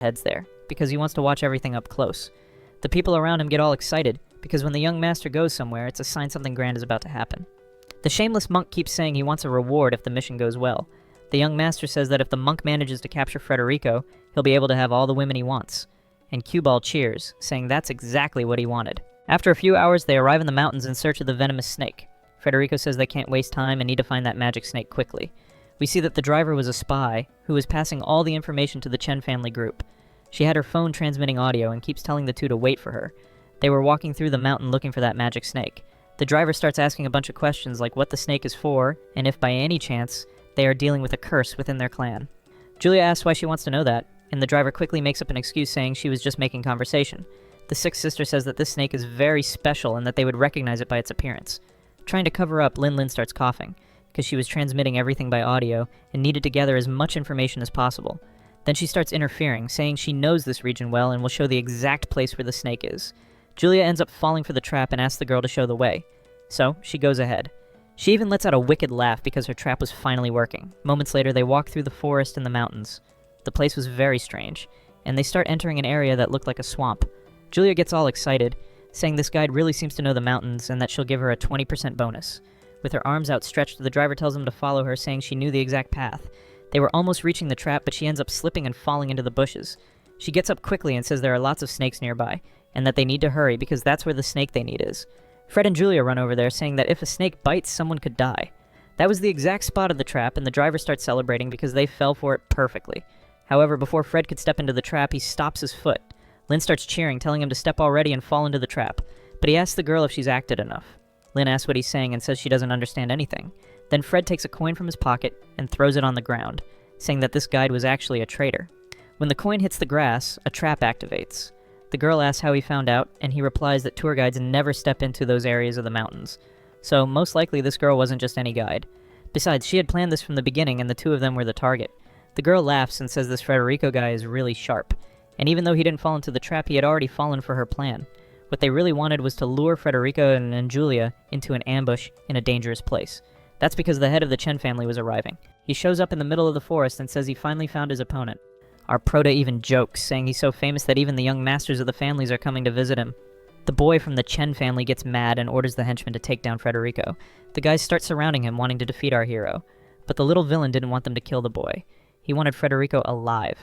heads there, because he wants to watch everything up close. The people around him get all excited, because when the young master goes somewhere, it's a sign something grand is about to happen. The shameless monk keeps saying he wants a reward if the mission goes well. The young master says that if the monk manages to capture Frederico, he'll be able to have all the women he wants. And Q-Ball cheers, saying that's exactly what he wanted. After a few hours, they arrive in the mountains in search of the venomous snake. Frederico says they can't waste time and need to find that magic snake quickly. We see that the driver was a spy who was passing all the information to the Chen family group. She had her phone transmitting audio and keeps telling the two to wait for her. They were walking through the mountain looking for that magic snake. The driver starts asking a bunch of questions like what the snake is for, and if by any chance they are dealing with a curse within their clan. Julia asks why she wants to know that, and the driver quickly makes up an excuse saying she was just making conversation. The sixth sister says that this snake is very special and that they would recognize it by its appearance. Trying to cover up, Lin starts coughing, because she was transmitting everything by audio and needed to gather as much information as possible. Then she starts interfering, saying she knows this region well and will show the exact place where the snake is. Julia ends up falling for the trap and asks the girl to show the way. So, she goes ahead. She even lets out a wicked laugh because her trap was finally working. Moments later, they walk through the forest and the mountains. The place was very strange, and they start entering an area that looked like a swamp. Julia gets all excited, saying this guide really seems to know the mountains and that she'll give her a 20% bonus. With her arms outstretched, the driver tells him to follow her, saying she knew the exact path. They were almost reaching the trap, but she ends up slipping and falling into the bushes. She gets up quickly and says there are lots of snakes nearby, and that they need to hurry because that's where the snake they need is. Fred and Julia run over there, saying that if a snake bites, someone could die. That was the exact spot of the trap, and the driver starts celebrating because they fell for it perfectly. However, before Fred could step into the trap, he stops his foot. Lin starts cheering, telling him to step already and fall into the trap, but he asks the girl if she's acted enough. Lin asks what he's saying and says she doesn't understand anything. Then Fred takes a coin from his pocket and throws it on the ground, saying that this guide was actually a traitor. When the coin hits the grass, a trap activates. The girl asks how he found out, and he replies that tour guides never step into those areas of the mountains. So, most likely this girl wasn't just any guide. Besides, she had planned this from the beginning, and the two of them were the target. The girl laughs and says this Frederico guy is really sharp, and even though he didn't fall into the trap, he had already fallen for her plan. What they really wanted was to lure Frederico and Julia into an ambush in a dangerous place. That's because the head of the Chen family was arriving. He shows up in the middle of the forest and says he finally found his opponent. Our prota even jokes, saying he's so famous that even the young masters of the families are coming to visit him. The boy from the Chen family gets mad and orders the henchmen to take down Frederico. The guys start surrounding him, wanting to defeat our hero. But the little villain didn't want them to kill the boy. He wanted Frederico alive.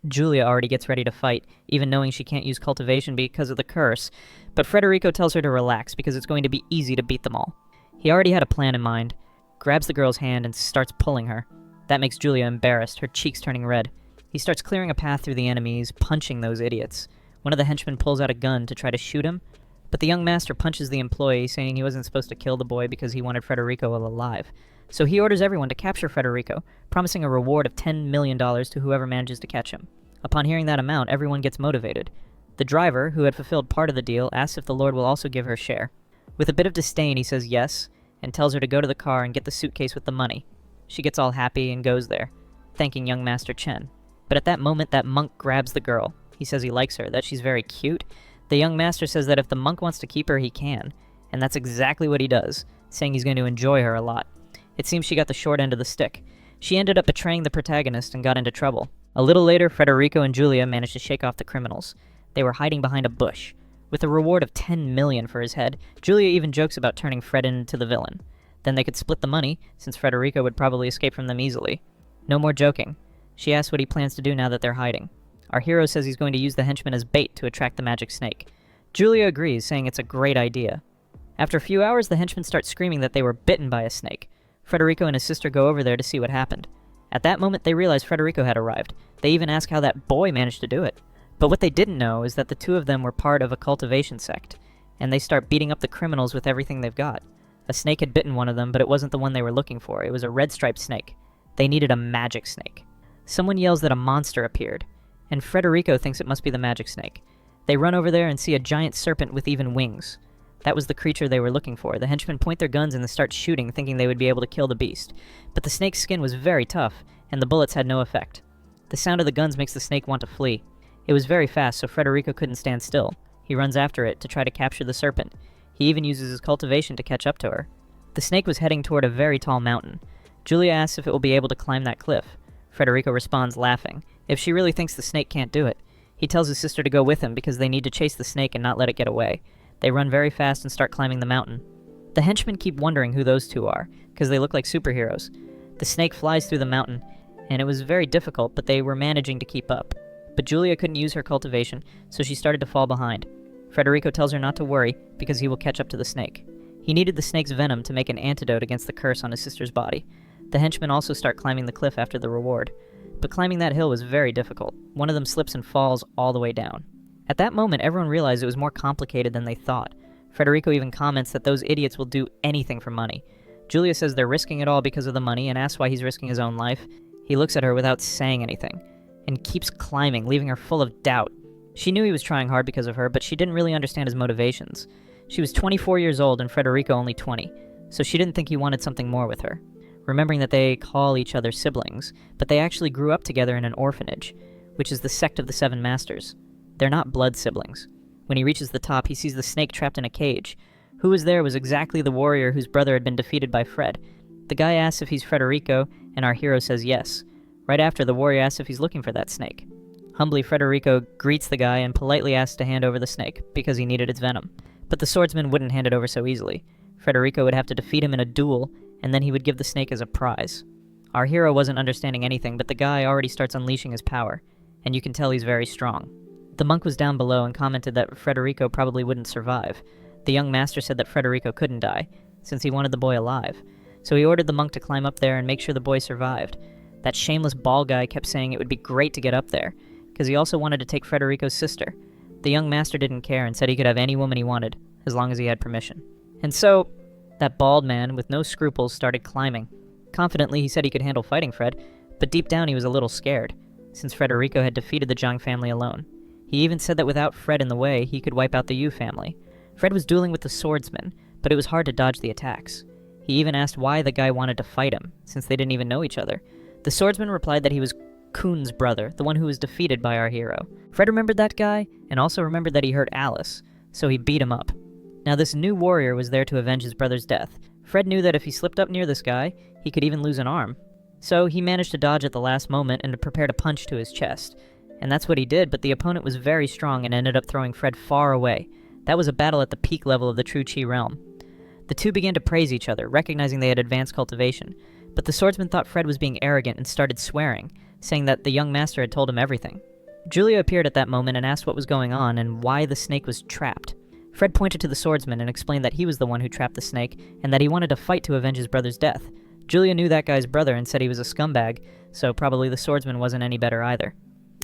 Julia already gets ready to fight, even knowing she can't use cultivation because of the curse, but Frederico tells her to relax because it's going to be easy to beat them all. He already had a plan in mind, grabs the girl's hand and starts pulling her. That makes Julia embarrassed, her cheeks turning red. He starts clearing a path through the enemies, punching those idiots. One of the henchmen pulls out a gun to try to shoot him, but the young master punches the employee, saying he wasn't supposed to kill the boy because he wanted Frederico alive. So he orders everyone to capture Frederico, promising a reward of $10 million to whoever manages to catch him. Upon hearing that amount, everyone gets motivated. The driver, who had fulfilled part of the deal, asks if the Lord will also give her share. With a bit of disdain, he says yes, and tells her to go to the car and get the suitcase with the money. She gets all happy and goes there, thanking young Master Chen. But at that moment, that monk grabs the girl. He says he likes her, that she's very cute. The young master says that if the monk wants to keep her, he can. And that's exactly what he does, saying he's going to enjoy her a lot. It seems she got the short end of the stick. She ended up betraying the protagonist and got into trouble. A little later, Frederico and Julia managed to shake off the criminals. They were hiding behind a bush. With a reward of $10 million for his head, Julia even jokes about turning Fred into the villain. Then they could split the money, since Frederico would probably escape from them easily. No more joking. She asks what he plans to do now that they're hiding. Our hero says he's going to use the henchman as bait to attract the magic snake. Julia agrees, saying it's a great idea. After a few hours, the henchmen start screaming that they were bitten by a snake. Frederico and his sister go over there to see what happened. At that moment, they realize Frederico had arrived. They even ask how that boy managed to do it. But what they didn't know is that the two of them were part of a cultivation sect, and they start beating up the criminals with everything they've got. A snake had bitten one of them, but it wasn't the one they were looking for. It was a red-striped snake. They needed a magic snake. Someone yells that a monster appeared, and Frederico thinks it must be the magic snake. They run over there and see a giant serpent with even wings. That was the creature they were looking for. The henchmen point their guns and start shooting, thinking they would be able to kill the beast. But the snake's skin was very tough, and the bullets had no effect. The sound of the guns makes the snake want to flee. It was very fast, so Frederico couldn't stand still. He runs after it to try to capture the serpent. He even uses his cultivation to catch up to her. The snake was heading toward a very tall mountain. Julia asks if it will be able to climb that cliff. Frederico responds laughing, if she really thinks the snake can't do it. He tells his sister to go with him because they need to chase the snake and not let it get away. They run very fast and start climbing the mountain. The henchmen keep wondering who those two are, because they look like superheroes. The snake flies through the mountain, and it was very difficult, but they were managing to keep up. But Julia couldn't use her cultivation, so she started to fall behind. Federico tells her not to worry, because he will catch up to the snake. He needed the snake's venom to make an antidote against the curse on his sister's body. The henchmen also start climbing the cliff after the reward. But climbing that hill was very difficult. One of them slips and falls all the way down. At that moment, everyone realized it was more complicated than they thought. Federico even comments that those idiots will do anything for money. Julia says they're risking it all because of the money and asks why he's risking his own life. He looks at her without saying anything, and keeps climbing, leaving her full of doubt. She knew he was trying hard because of her, but she didn't really understand his motivations. She was 24 years old and Federico only 20, so she didn't think he wanted something more with her. Remembering that they call each other siblings, but they actually grew up together in an orphanage, which is the sect of the Seven Masters. They're not blood siblings. When he reaches the top, he sees the snake trapped in a cage. Who was there was exactly the warrior whose brother had been defeated by Fred. The guy asks if he's Federico, and our hero says yes. Right after, the warrior asks if he's looking for that snake. Humbly, Federico greets the guy and politely asks to hand over the snake, because he needed its venom. But the swordsman wouldn't hand it over so easily. Federico would have to defeat him in a duel, and then he would give the snake as a prize. Our hero wasn't understanding anything, but the guy already starts unleashing his power, and you can tell he's very strong. The monk was down below and commented that Federico probably wouldn't survive. The young master said that Federico couldn't die, since he wanted the boy alive. So he ordered the monk to climb up there and make sure the boy survived. That shameless ball guy kept saying it would be great to get up there, because he also wanted to take Federico's sister. The young master didn't care and said he could have any woman he wanted, as long as he had permission. And so, that bald man, with no scruples, started climbing. Confidently, he said he could handle fighting Fred, but deep down he was a little scared, since Federico had defeated the Zhang family alone. He even said that without Fred in the way, he could wipe out the Yu family. Fred was dueling with the swordsman, but it was hard to dodge the attacks. He even asked why the guy wanted to fight him, since they didn't even know each other. The swordsman replied that he was Kun's brother, the one who was defeated by our hero. Fred remembered that guy, and also remembered that he hurt Alice, so he beat him up. Now this new warrior was there to avenge his brother's death. Fred knew that if he slipped up near this guy, he could even lose an arm. So he managed to dodge at the last moment and prepared a punch to his chest. And that's what he did, but the opponent was very strong and ended up throwing Fred far away. That was a battle at the peak level of the true Qi realm. The two began to praise each other, recognizing they had advanced cultivation. But the swordsman thought Fred was being arrogant and started swearing, saying that the young master had told him everything. Julia appeared at that moment and asked what was going on and why the snake was trapped. Fred pointed to the swordsman and explained that he was the one who trapped the snake and that he wanted to fight to avenge his brother's death. Julia knew that guy's brother and said he was a scumbag, so probably the swordsman wasn't any better either.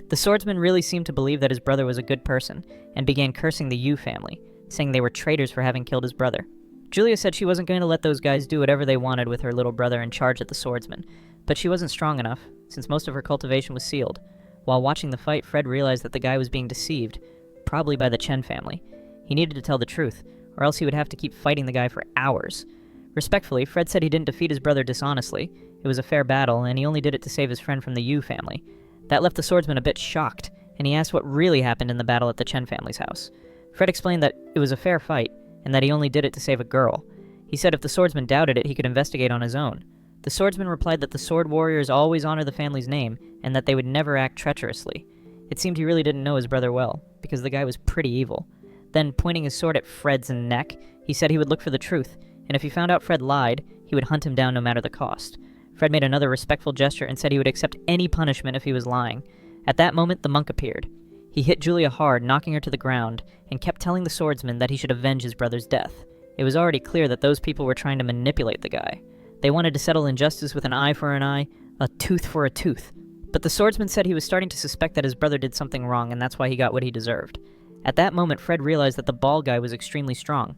The swordsman really seemed to believe that his brother was a good person and began cursing the Yu family, saying they were traitors for having killed his brother. Julia said she wasn't going to let those guys do whatever they wanted with her little brother and charge at the swordsman, but she wasn't strong enough, since most of her cultivation was sealed. While watching the fight, Fred realized that the guy was being deceived, probably by the Chen family. He needed to tell the truth, or else he would have to keep fighting the guy for hours. Respectfully, Fred said he didn't defeat his brother dishonestly. It was a fair battle, and he only did it to save his friend from the Yu family. That left the swordsman a bit shocked, and he asked what really happened in the battle at the Chen family's house. Fred explained that it was a fair fight, and that he only did it to save a girl. He said if the swordsman doubted it, he could investigate on his own. The swordsman replied that the sword warriors always honor the family's name, and that they would never act treacherously. It seemed he really didn't know his brother well, because the guy was pretty evil. Then, pointing his sword at Fred's neck, he said he would look for the truth, and if he found out Fred lied, he would hunt him down no matter the cost. Fred made another respectful gesture and said he would accept any punishment if he was lying. At that moment, the monk appeared. He hit Julia hard, knocking her to the ground, and kept telling the swordsman that he should avenge his brother's death. It was already clear that those people were trying to manipulate the guy. They wanted to settle injustice with an eye for an eye, a tooth for a tooth. But the swordsman said he was starting to suspect that his brother did something wrong, and that's why he got what he deserved. At that moment, Fred realized that the bald guy was extremely strong.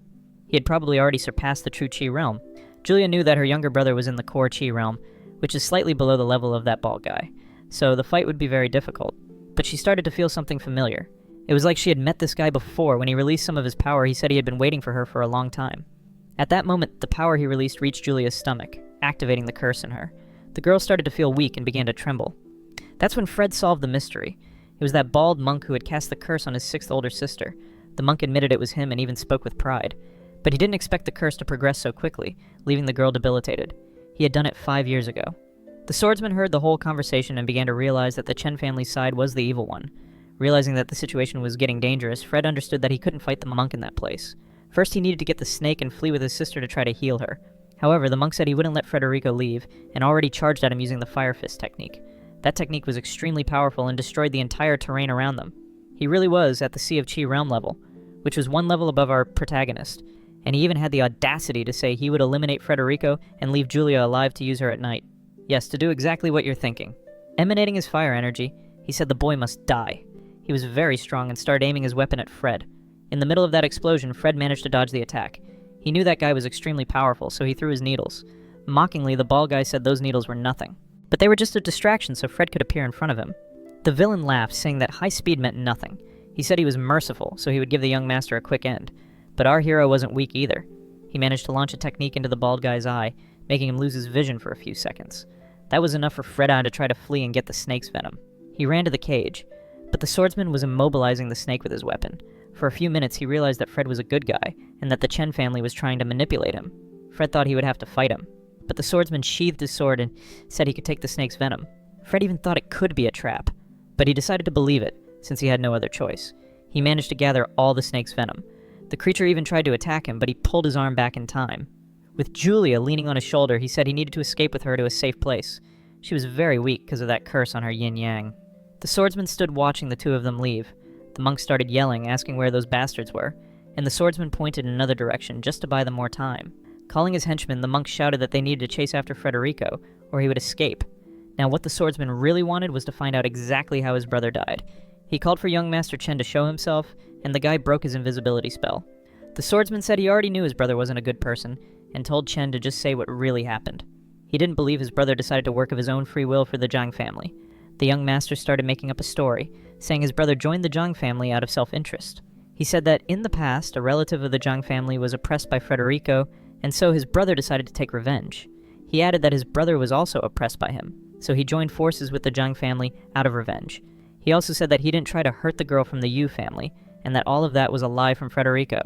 He had probably already surpassed the true Qi realm. Julia knew that her younger brother was in the core Qi realm, which is slightly below the level of that bald guy, so the fight would be very difficult. But she started to feel something familiar. It was like she had met this guy before. When he released some of his power, he said he had been waiting for her for a long time. At that moment, the power he released reached Julia's stomach, activating the curse in her. The girl started to feel weak and began to tremble. That's when Fred solved the mystery. It was that bald monk who had cast the curse on his sixth older sister. The monk admitted it was him and even spoke with pride. But he didn't expect the curse to progress so quickly, leaving the girl debilitated. He had done it 5 years ago. The swordsman heard the whole conversation and began to realize that the Chen family's side was the evil one. Realizing that the situation was getting dangerous, Fred understood that he couldn't fight the monk in that place. First, he needed to get the snake and flee with his sister to try to heal her. However, the monk said he wouldn't let Federico leave, and already charged at him using the fire fist technique. That technique was extremely powerful and destroyed the entire terrain around them. He really was at the Sea of Chi realm level, which was one level above our protagonist, and he even had the audacity to say he would eliminate Federico and leave Julia alive to use her at night. Yes, to do exactly what you're thinking. Emanating his fire energy, he said the boy must die. He was very strong and started aiming his weapon at Fred. In the middle of that explosion, Fred managed to dodge the attack. He knew that guy was extremely powerful, so he threw his needles. Mockingly, the bald guy said those needles were nothing. But they were just a distraction so Fred could appear in front of him. The villain laughed, saying that high speed meant nothing. He said he was merciful, so he would give the young master a quick end. But our hero wasn't weak either. He managed to launch a technique into the bald guy's eye, making him lose his vision for a few seconds. That was enough for Fred-Eye to try to flee and get the snake's venom. He ran to the cage, but the swordsman was immobilizing the snake with his weapon. For a few minutes, he realized that Fred was a good guy, and that the Chen family was trying to manipulate him. Fred thought he would have to fight him, but the swordsman sheathed his sword and said he could take the snake's venom. Fred even thought it could be a trap, but he decided to believe it, since he had no other choice. He managed to gather all the snake's venom. The creature even tried to attack him, but he pulled his arm back in time. With Julia leaning on his shoulder, he said he needed to escape with her to a safe place. She was very weak because of that curse on her yin-yang. The swordsman stood watching the two of them leave. The monk started yelling, asking where those bastards were, and the swordsman pointed in another direction just to buy them more time. Calling his henchmen, the monk shouted that they needed to chase after Federico, or he would escape. Now, what the swordsman really wanted was to find out exactly how his brother died. He called for young Master Chen to show himself, and the guy broke his invisibility spell. The swordsman said he already knew his brother wasn't a good person, and told Chen to just say what really happened. He didn't believe his brother decided to work of his own free will for the Zhang family. The young master started making up a story, saying his brother joined the Zhang family out of self-interest. He said that in the past, a relative of the Zhang family was oppressed by Federico, and so his brother decided to take revenge. He added that his brother was also oppressed by him, so he joined forces with the Zhang family out of revenge. He also said that he didn't try to hurt the girl from the Yu family, and that all of that was a lie from Federico.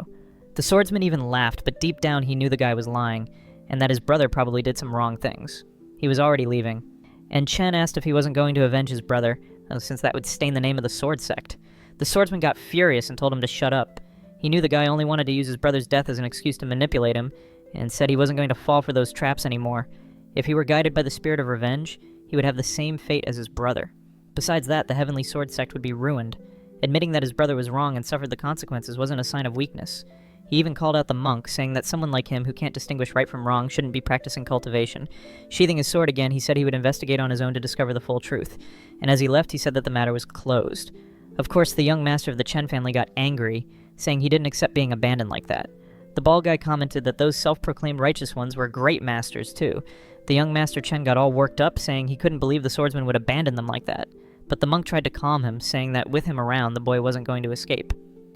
The swordsman even laughed, but deep down he knew the guy was lying, and that his brother probably did some wrong things. He was already leaving, and Chen asked if he wasn't going to avenge his brother, since that would stain the name of the sword sect. The swordsman got furious and told him to shut up. He knew the guy only wanted to use his brother's death as an excuse to manipulate him, and said he wasn't going to fall for those traps anymore. If he were guided by the spirit of revenge, he would have the same fate as his brother. Besides that, the Heavenly Sword Sect would be ruined. Admitting that his brother was wrong and suffered the consequences wasn't a sign of weakness. He even called out the monk, saying that someone like him who can't distinguish right from wrong shouldn't be practicing cultivation. Sheathing his sword again, he said he would investigate on his own to discover the full truth. And as he left, he said that the matter was closed. Of course, the young master of the Chen family got angry, saying he didn't accept being abandoned like that. The bald guy commented that those self-proclaimed righteous ones were great masters, too. The young Master Chen got all worked up, saying he couldn't believe the swordsman would abandon them like that. But the monk tried to calm him, saying that with him around, the boy wasn't going to escape.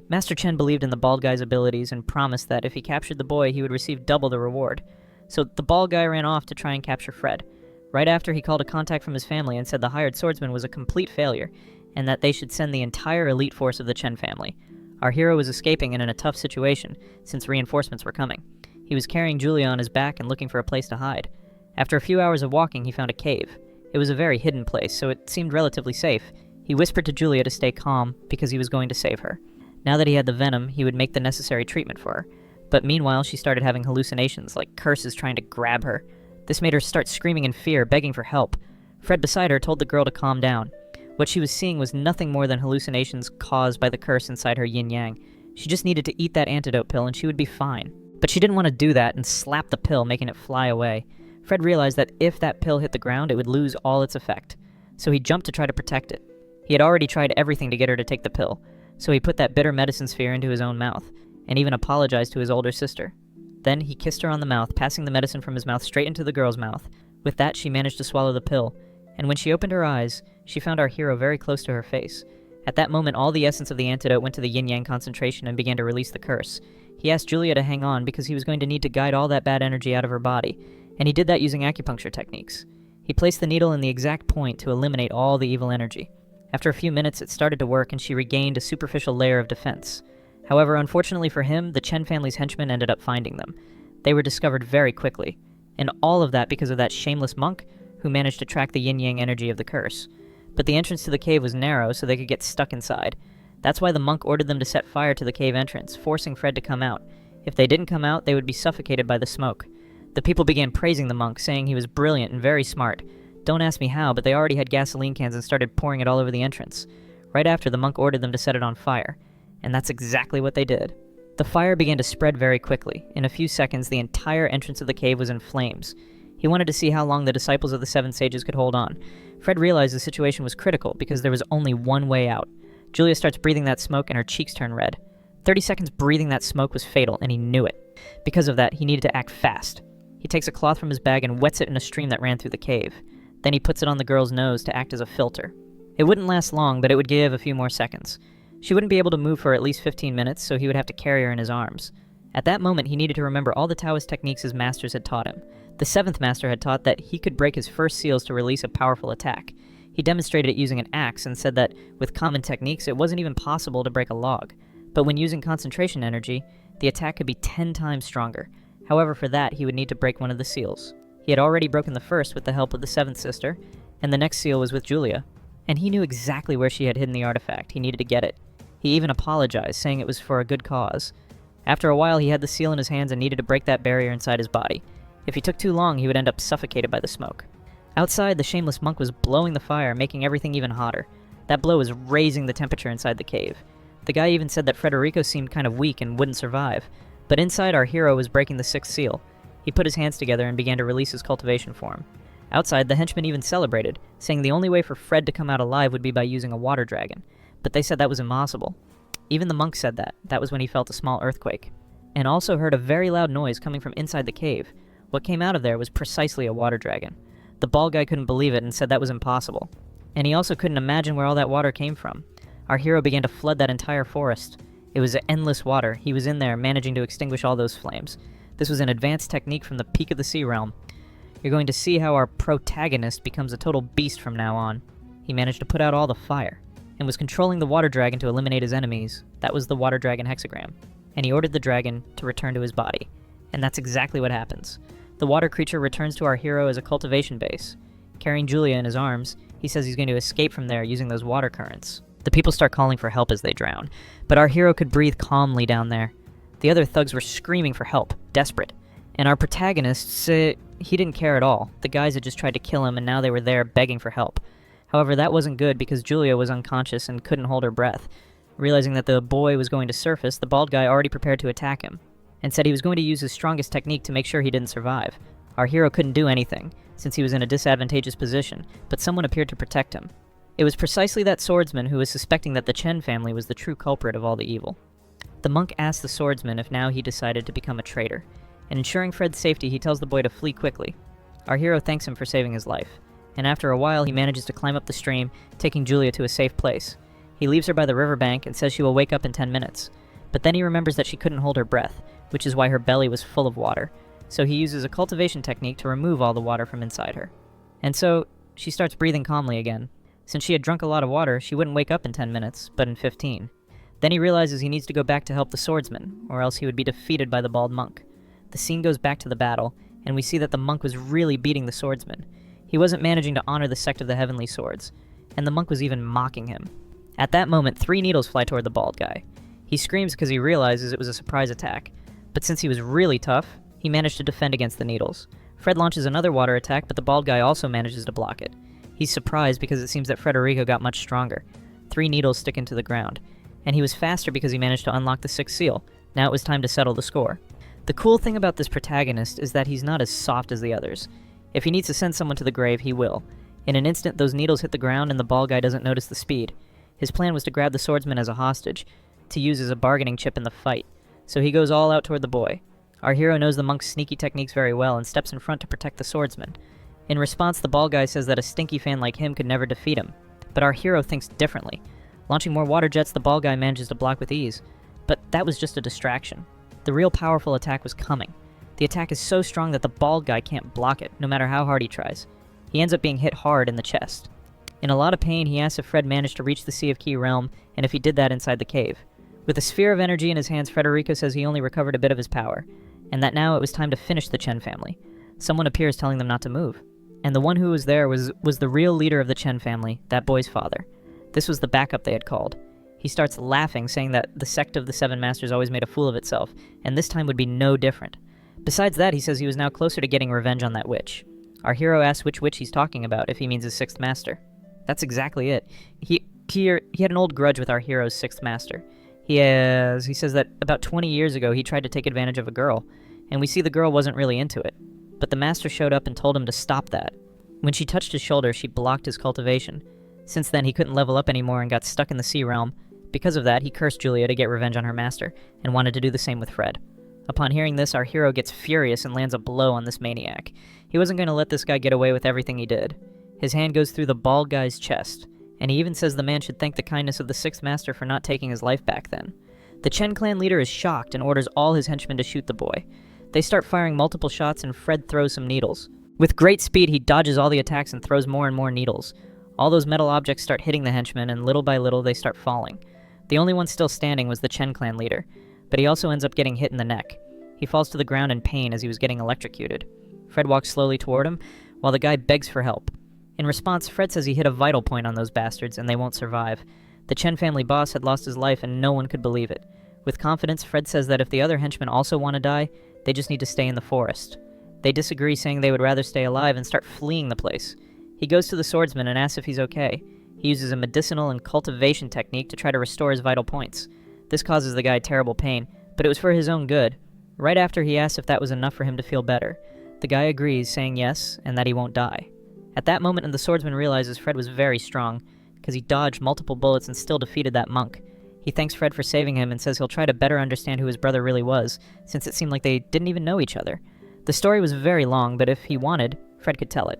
Master Chen believed in the bald guy's abilities and promised that if he captured the boy, he would receive double the reward. So the bald guy ran off to try and capture Fred. Right after, he called a contact from his family and said the hired swordsman was a complete failure, and that they should send the entire elite force of the Chen family. Our hero was escaping and in a tough situation, since reinforcements were coming. He was carrying Julia on his back and looking for a place to hide. After a few hours of walking, he found a cave. It was a very hidden place, so it seemed relatively safe. He whispered to Julia to stay calm, because he was going to save her. Now that he had the venom, he would make the necessary treatment for her. But meanwhile, she started having hallucinations, like curses trying to grab her. This made her start screaming in fear, begging for help. Fred beside her told the girl to calm down. What she was seeing was nothing more than hallucinations caused by the curse inside her yin-yang. She just needed to eat that antidote pill and she would be fine. But she didn't want to do that and slap the pill, making it fly away. Fred realized that if that pill hit the ground, it would lose all its effect. So he jumped to try to protect it. He had already tried everything to get her to take the pill, so he put that bitter medicine sphere into his own mouth, and even apologized to his older sister. Then he kissed her on the mouth, passing the medicine from his mouth straight into the girl's mouth. With that, she managed to swallow the pill, and when she opened her eyes, she found our hero very close to her face. At that moment, all the essence of the antidote went to the yin-yang concentration and began to release the curse. He asked Julia to hang on because he was going to need to guide all that bad energy out of her body, and he did that using acupuncture techniques. He placed the needle in the exact point to eliminate all the evil energy. After a few minutes, it started to work and she regained a superficial layer of defense. However, unfortunately for him, the Chen family's henchmen ended up finding them. They were discovered very quickly, and all of that because of that shameless monk who managed to track the yin-yang energy of the curse. But the entrance to the cave was narrow, so they could get stuck inside. That's why the monk ordered them to set fire to the cave entrance, forcing Fred to come out. If they didn't come out, they would be suffocated by the smoke. The people began praising the monk, saying he was brilliant and very smart. Don't ask me how, but they already had gasoline cans and started pouring it all over the entrance. Right after, the monk ordered them to set it on fire. And that's exactly what they did. The fire began to spread very quickly. In a few seconds, the entire entrance of the cave was in flames. He wanted to see how long the disciples of the seven sages could hold on. Fred realized the situation was critical because there was only one way out. Julia starts breathing that smoke and her cheeks turn red. 30 seconds breathing that smoke was fatal, and he knew it. Because of that, he needed to act fast. He takes a cloth from his bag and wets it in a stream that ran through the cave. Then he puts it on the girl's nose to act as a filter. It wouldn't last long, but it would give a few more seconds. She wouldn't be able to move for at least 15 minutes, so he would have to carry her in his arms. At that moment, he needed to remember all the Taoist techniques his masters had taught him. The seventh master had taught that he could break his first seals to release a powerful attack. He demonstrated it using an axe and said that, with common techniques, it wasn't even possible to break a log. But when using concentration energy, the attack could be 10 times stronger. However, for that, he would need to break one of the seals. He had already broken the first with the help of the seventh sister, and the next seal was with Julia. And he knew exactly where she had hidden the artifact. He needed to get it. He even apologized, saying it was for a good cause. After a while, he had the seal in his hands and needed to break that barrier inside his body. If he took too long, he would end up suffocated by the smoke. Outside, the shameless monk was blowing the fire, making everything even hotter. That blow was raising the temperature inside the cave. The guy even said that Federico seemed kind of weak and wouldn't survive. But inside, our hero was breaking the sixth seal. He put his hands together and began to release his cultivation form. Outside, the henchmen even celebrated, saying the only way for Fred to come out alive would be by using a water dragon. But they said that was impossible. Even the monk said that. That was when he felt a small earthquake. And also heard a very loud noise coming from inside the cave. What came out of there was precisely a water dragon. The bald guy couldn't believe it and said that was impossible. And he also couldn't imagine where all that water came from. Our hero began to flood that entire forest. It was endless water. He was in there, managing to extinguish all those flames. This was an advanced technique from the peak of the sea realm. You're going to see how our protagonist becomes a total beast from now on. He managed to put out all the fire, and was controlling the water dragon to eliminate his enemies. That was the water dragon hexagram. And he ordered the dragon to return to his body. And that's exactly what happens. The water creature returns to our hero as a cultivation base. Carrying Julia in his arms, he says he's going to escape from there using those water currents. The people start calling for help as they drown, but our hero could breathe calmly down there. The other thugs were screaming for help, desperate. And our protagonist, he didn't care at all. The guys had just tried to kill him, and now they were there begging for help. However, that wasn't good because Julia was unconscious and couldn't hold her breath. Realizing that the boy was going to surface, the bald guy already prepared to attack him, and said he was going to use his strongest technique to make sure he didn't survive. Our hero couldn't do anything, since he was in a disadvantageous position, but someone appeared to protect him. It was precisely that swordsman who was suspecting that the Chen family was the true culprit of all the evil. The monk asked the swordsman if now he decided to become a traitor, and ensuring Fred's safety, he tells the boy to flee quickly. Our hero thanks him for saving his life, and after a while he manages to climb up the stream, taking Julia to a safe place. He leaves her by the riverbank and says she will wake up in 10 minutes, but then he remembers that she couldn't hold her breath, which is why her belly was full of water, so he uses a cultivation technique to remove all the water from inside her. And so, she starts breathing calmly again. Since she had drunk a lot of water, she wouldn't wake up in 10 minutes, but in 15. Then he realizes he needs to go back to help the swordsman, or else he would be defeated by the bald monk. The scene goes back to the battle, and we see that the monk was really beating the swordsman. He wasn't managing to honor the sect of the heavenly swords, and the monk was even mocking him. At that moment, 3 needles fly toward the bald guy. He screams because he realizes it was a surprise attack, but since he was really tough, he managed to defend against the needles. Fred launches another water attack, but the bald guy also manages to block it. He's surprised because it seems that Federico got much stronger. 3 needles stick into the ground, and he was faster because he managed to unlock the 6th seal. Now it was time to settle the score. The cool thing about this protagonist is that he's not as soft as the others. If he needs to send someone to the grave, he will. In an instant, those needles hit the ground and the bald guy doesn't notice the speed. His plan was to grab the swordsman as a hostage, to use as a bargaining chip in the fight, so he goes all out toward the boy. Our hero knows the monk's sneaky techniques very well and steps in front to protect the swordsman. In response, the bald guy says that a stinky fan like him could never defeat him, but our hero thinks differently. Launching more water jets, the bald guy manages to block with ease, but that was just a distraction. The real powerful attack was coming. The attack is so strong that the bald guy can't block it, no matter how hard he tries. He ends up being hit hard in the chest. In a lot of pain, he asks if Fred managed to reach the Sea of Key Realm, and if he did that inside the cave. With a sphere of energy in his hands, Federico says he only recovered a bit of his power, and that now it was time to finish the Chen family. Someone appears telling them not to move. And the one who was there was the real leader of the Chen family, that boy's father. This was the backup they had called. He starts laughing, saying that the sect of the Seven Masters always made a fool of itself, and this time would be no different. Besides that, he says he was now closer to getting revenge on that witch. Our hero asks which witch he's talking about, if he means his sixth master. That's exactly it. He had an old grudge with our hero's sixth master. He says that about 20 years ago he tried to take advantage of a girl, and we see the girl wasn't really into it. But the master showed up and told him to stop that. When she touched his shoulder, she blocked his cultivation. Since then, he couldn't level up anymore and got stuck in the sea realm. Because of that, he cursed Julia to get revenge on her master, and wanted to do the same with Fred. Upon hearing this, our hero gets furious and lands a blow on this maniac. He wasn't going to let this guy get away with everything he did. His hand goes through the bald guy's chest, and he even says the man should thank the kindness of the sixth master for not taking his life back then. The Chen clan leader is shocked and orders all his henchmen to shoot the boy. They start firing multiple shots, and Fred throws some needles. With great speed, he dodges all the attacks and throws more and more needles. All those metal objects start hitting the henchmen, and little by little they start falling. The only one still standing was the Chen clan leader, but he also ends up getting hit in the neck. He falls to the ground in pain as he was getting electrocuted. Fred walks slowly toward him, while the guy begs for help. In response, Fred says he hit a vital point on those bastards, and they won't survive. The Chen family boss had lost his life, and no one could believe it. With confidence, Fred says that if the other henchmen also want to die, they just need to stay in the forest. They disagree, saying they would rather stay alive and start fleeing the place. He goes to the swordsman and asks if he's okay. He uses a medicinal and cultivation technique to try to restore his vital points. This causes the guy terrible pain, but it was for his own good. Right after, he asks if that was enough for him to feel better. The guy agrees, saying yes, and that he won't die. At that moment, the swordsman realizes Fred was very strong, because he dodged multiple bullets and still defeated that monk. He thanks Fred for saving him and says he'll try to better understand who his brother really was, since it seemed like they didn't even know each other. The story was very long, but if he wanted, Fred could tell it.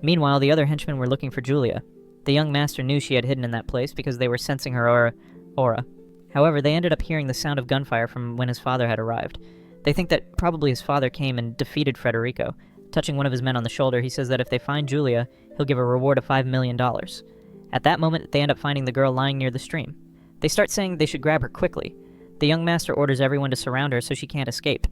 Meanwhile, the other henchmen were looking for Julia. The young master knew she had hidden in that place because they were sensing her aura. However, they ended up hearing the sound of gunfire from when his father had arrived. They think that probably his father came and defeated Federico. Touching one of his men on the shoulder, he says that if they find Julia, he'll give a reward of $5 million. At that moment, they end up finding the girl lying near the stream. They start saying they should grab her quickly. The young master orders everyone to surround her so she can't escape.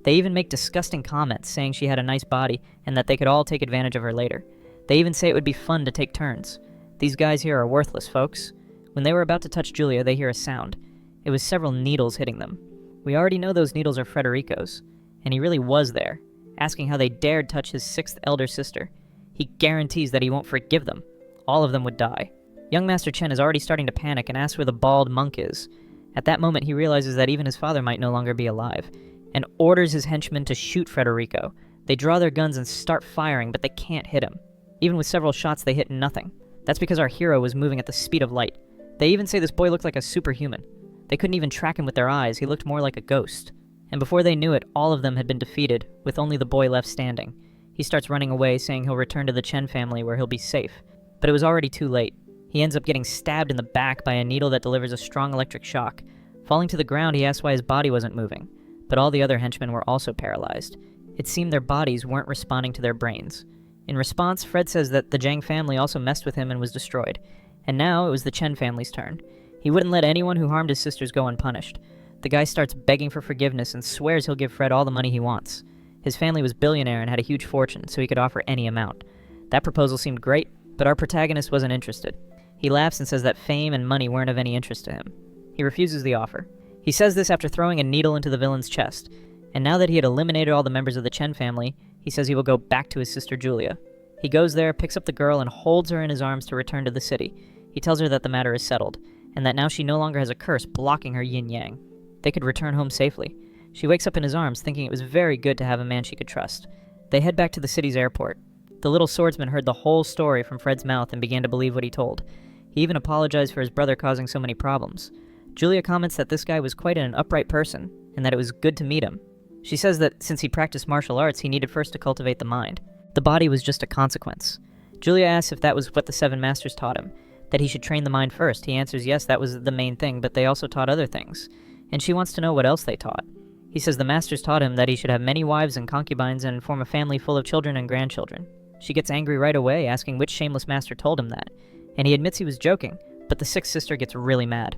They even make disgusting comments, saying she had a nice body and that they could all take advantage of her later. They even say it would be fun to take turns. These guys here are worthless, folks. When they were about to touch Julia, they hear a sound. It was several needles hitting them. We already know those needles are Federico's, and he really was there, asking how they dared touch his sixth elder sister. He guarantees that he won't forgive them. All of them would die. Young Master Chen is already starting to panic and asks where the bald monk is. At that moment, he realizes that even his father might no longer be alive, and orders his henchmen to shoot Federico. They draw their guns and start firing, but they can't hit him. Even with several shots, they hit nothing. That's because our hero was moving at the speed of light. They even say this boy looked like a superhuman. They couldn't even track him with their eyes. He looked more like a ghost. And before they knew it, all of them had been defeated, with only the boy left standing. He starts running away, saying he'll return to the Chen family where he'll be safe. But it was already too late. He ends up getting stabbed in the back by a needle that delivers a strong electric shock. Falling to the ground, he asks why his body wasn't moving. But all the other henchmen were also paralyzed. It seemed their bodies weren't responding to their brains. In response, Fred says that the Zhang family also messed with him and was destroyed. And now it was the Chen family's turn. He wouldn't let anyone who harmed his sisters go unpunished. The guy starts begging for forgiveness and swears he'll give Fred all the money he wants. His family was billionaire and had a huge fortune, so he could offer any amount. That proposal seemed great, but our protagonist wasn't interested. He laughs and says that fame and money weren't of any interest to him. He refuses the offer. He says this after throwing a needle into the villain's chest, and now that he had eliminated all the members of the Chen family, he says he will go back to his sister Julia. He goes there, picks up the girl, and holds her in his arms to return to the city. He tells her that the matter is settled, and that now she no longer has a curse blocking her yin-yang. They could return home safely. She wakes up in his arms, thinking it was very good to have a man she could trust. They head back to the city's airport. The little swordsman heard the whole story from Fred's mouth and began to believe what he told. He even apologized for his brother causing so many problems. Julia comments that this guy was quite an upright person, and that it was good to meet him. She says that since he practiced martial arts, he needed first to cultivate the mind. The body was just a consequence. Julia asks if that was what the Seven Masters taught him, that he should train the mind first. He answers yes, that was the main thing, but they also taught other things. And she wants to know what else they taught. He says the Masters taught him that he should have many wives and concubines and form a family full of children and grandchildren. She gets angry right away, asking which shameless master told him that, and he admits he was joking, but the sixth sister gets really mad.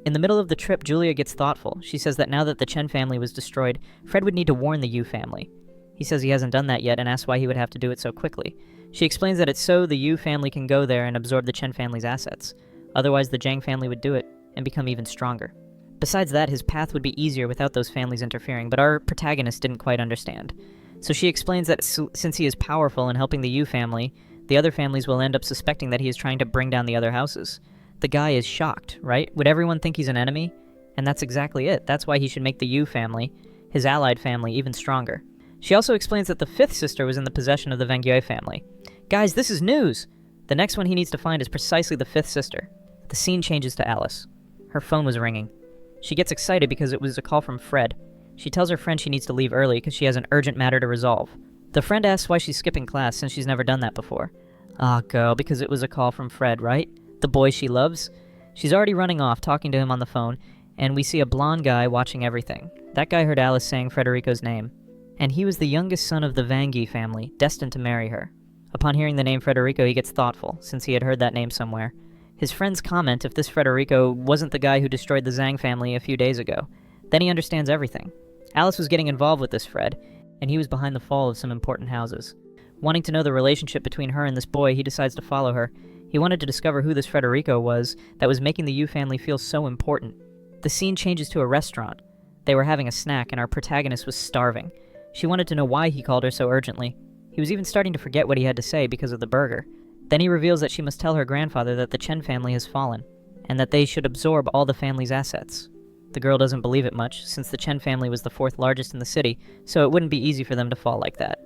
In the middle of the trip, Julia gets thoughtful. She says that now that the Chen family was destroyed, Fred would need to warn the Yu family. He says he hasn't done that yet and asks why he would have to do it so quickly. She explains that it's so the Yu family can go there and absorb the Chen family's assets. Otherwise, the Zhang family would do it and become even stronger. Besides that, his path would be easier without those families interfering, but our protagonist didn't quite understand. So she explains that since he is powerful in helping the Yu family, the other families will end up suspecting that he is trying to bring down the other houses. The guy is shocked, right? Would everyone think he's an enemy? And that's exactly it. That's why he should make the Yu family, his allied family, even stronger. She also explains that the fifth sister was in the possession of the Vangyue family. Guys, this is news! The next one he needs to find is precisely the fifth sister. The scene changes to Alice. Her phone was ringing. She gets excited because it was a call from Fred. She tells her friend she needs to leave early because she has an urgent matter to resolve. The friend asks why she's skipping class since she's never done that before. Ah, girl, because it was a call from Fred, right? The boy she loves? She's already running off, talking to him on the phone, and we see a blonde guy watching everything. That guy heard Alice saying Frederico's name. And he was the youngest son of the Vangi family, destined to marry her. Upon hearing the name Frederico, he gets thoughtful, since he had heard that name somewhere. His friends comment if this Frederico wasn't the guy who destroyed the Zhang family a few days ago. Then he understands everything. Alice was getting involved with this Fred, and he was behind the fall of some important houses. Wanting to know the relationship between her and this boy, he decides to follow her. He wanted to discover who this Frederico was that was making the Yu family feel so important. The scene changes to a restaurant. They were having a snack, and our protagonist was starving. She wanted to know why he called her so urgently. He was even starting to forget what he had to say because of the burger. Then he reveals that she must tell her grandfather that the Chen family has fallen, and that they should absorb all the family's assets. The girl doesn't believe it much, since the Chen family was the fourth largest in the city, so it wouldn't be easy for them to fall like that.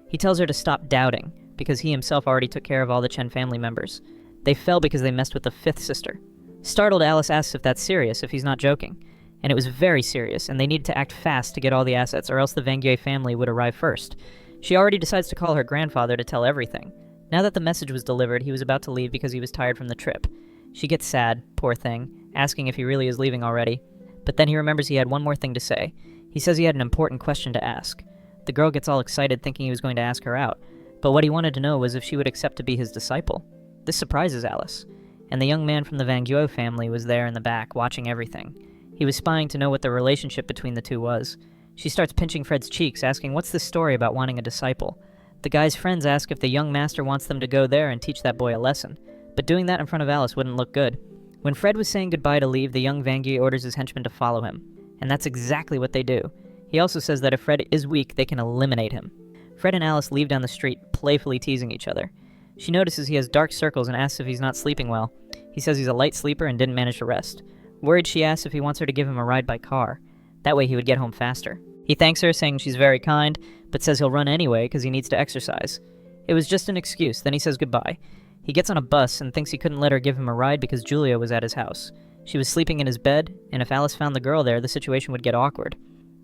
He tells her to stop doubting, because he himself already took care of all the Chen family members. They fell because they messed with the fifth sister. Startled, Alice asks if that's serious, if he's not joking. And it was very serious, and they needed to act fast to get all the assets, or else the Vangyue family would arrive first. She already decides to call her grandfather to tell everything. Now that the message was delivered, he was about to leave because he was tired from the trip. She gets sad, poor thing, asking if he really is leaving already. But then he remembers he had one more thing to say. He says he had an important question to ask. The girl gets all excited thinking he was going to ask her out, but what he wanted to know was if she would accept to be his disciple. This surprises Alice, and the young man from the Vangyue family was there in the back, watching everything. He was spying to know what the relationship between the two was. She starts pinching Fred's cheeks, asking what's this story about wanting a disciple. The guy's friends ask if the young master wants them to go there and teach that boy a lesson, but doing that in front of Alice wouldn't look good. When Fred was saying goodbye to leave, the young Vangyue orders his henchmen to follow him, and that's exactly what they do. He also says that if Fred is weak, they can eliminate him. Fred and Alice leave down the street, playfully teasing each other. She notices he has dark circles and asks if he's not sleeping well. He says he's a light sleeper and didn't manage to rest. Worried, she asks if he wants her to give him a ride by car. That way he would get home faster. He thanks her, saying she's very kind, but says he'll run anyway because he needs to exercise. It was just an excuse, then he says goodbye. He gets on a bus and thinks he couldn't let her give him a ride because Julia was at his house. She was sleeping in his bed, and if Alice found the girl there, the situation would get awkward.